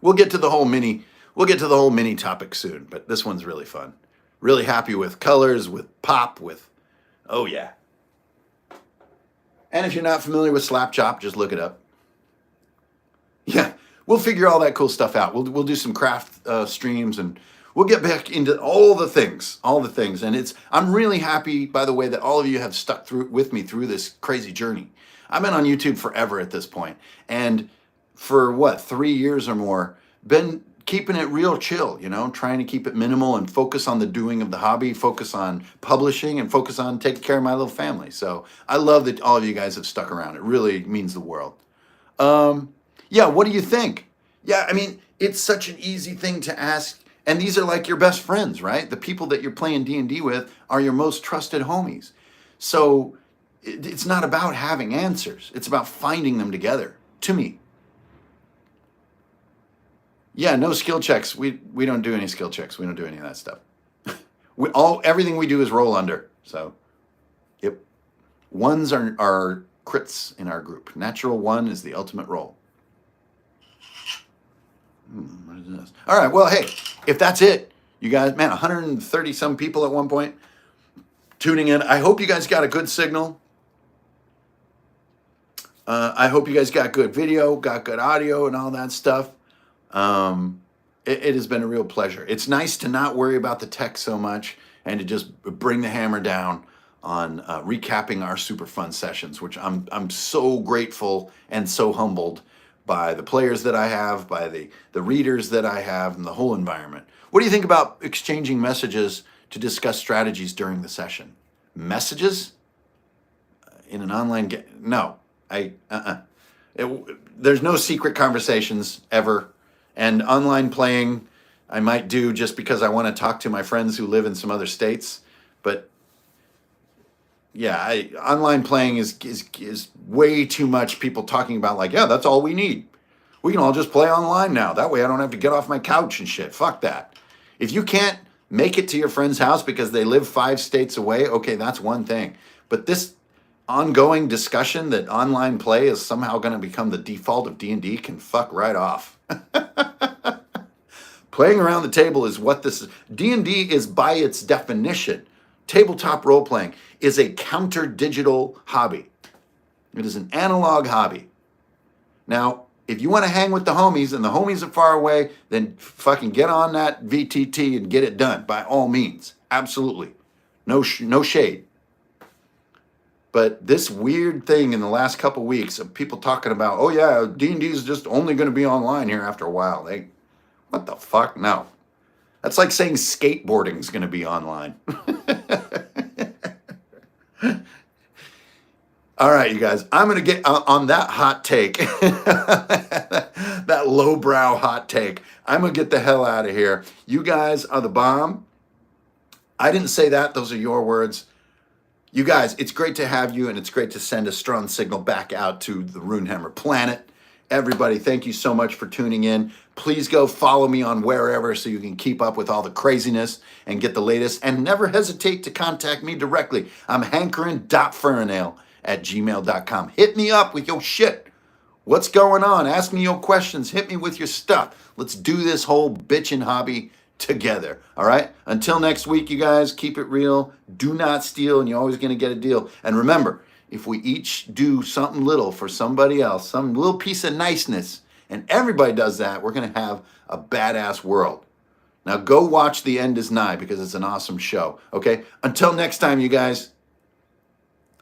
A: We'll get to the whole mini topic soon, but this one's really fun. Really happy with colors, with pop, oh yeah. And if you're not familiar with Slap Chop, just look it up. Yeah, we'll figure all that cool stuff out. We'll do some craft streams, and we'll get back into all the things. And I'm really happy, by the way, that all of you have stuck with me through this crazy journey. I've been on YouTube forever at this point, and for 3 years or more, been keeping it real chill, trying to keep it minimal and focus on the doing of the hobby, focus on publishing, and focus on taking care of my little family. So I love that all of you guys have stuck around. It really means the world. Yeah, what do you think? Yeah, I mean, it's such an easy thing to ask. And these are like your best friends, right? The people that you're playing D&D with are your most trusted homies. So it's not about having answers. It's about finding them together, to me. Yeah, no skill checks. We don't do any skill checks. We don't do any of that stuff. Everything we do is roll under. So, yep. Ones are crits in our group. Natural 1 is the ultimate roll. What is this? All right, well, hey, if that's it, you guys, man, 130 some people at one point tuning in. I hope you guys got a good signal. I hope you guys got good video, got good audio, and all that stuff. It has been a real pleasure. It's nice to not worry about the tech so much and to just bring the hammer down on recapping our super fun sessions, which I'm so grateful and so humbled by the players that I have, by the readers that I have, and the whole environment. What do you think about exchanging messages to discuss strategies during the session? Messages? In an online game? No. There's no secret conversations ever. And online playing, I might do just because I want to talk to my friends who live in some other states. But yeah, online playing is way too much people talking about like, yeah, that's all we need. We can all just play online now. That way I don't have to get off my couch and shit. Fuck that. If you can't make it to your friend's house because they live 5 states away, okay, that's one thing. But this ongoing discussion that online play is somehow going to become the default of D&D can fuck right off. Playing around the table is what this is. D&D is, by its definition, tabletop role-playing is a counter-digital hobby. It is an analog hobby. Now, if you want to hang with the homies and the homies are far away, then fucking get on that VTT and get it done by all means. Absolutely. No shade. But this weird thing in the last couple weeks of people talking about, oh yeah, D&D is just only going to be online here after a while. What the fuck? No. That's like saying skateboarding is going to be online. All right, you guys, I'm going to get on that hot take, that lowbrow hot take. I'm going to get the hell out of here. You guys are the bomb. I didn't say that. Those are your words. You guys, it's great to have you, and it's great to send a strong signal back out to the Runehammer planet. Everybody, thank you so much for tuning in. Please go follow me on wherever so you can keep up with all the craziness and get the latest. And never hesitate to contact me directly. I'm hankering.fernale@gmail.com. Hit me up with your shit. What's going on? Ask me your questions. Hit me with your stuff. Let's do this whole bitchin' hobby together. All right? Until next week, you guys, keep it real. Do not steal, and you're always going to get a deal. And remember, if we each do something little for somebody else, some little piece of niceness, and everybody does that, we're going to have a badass world. Now go watch The End Is Nigh because it's an awesome show. Okay? Until next time, you guys,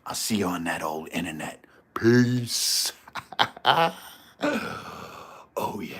A: I'll see you on that old internet. Peace. Oh, yeah.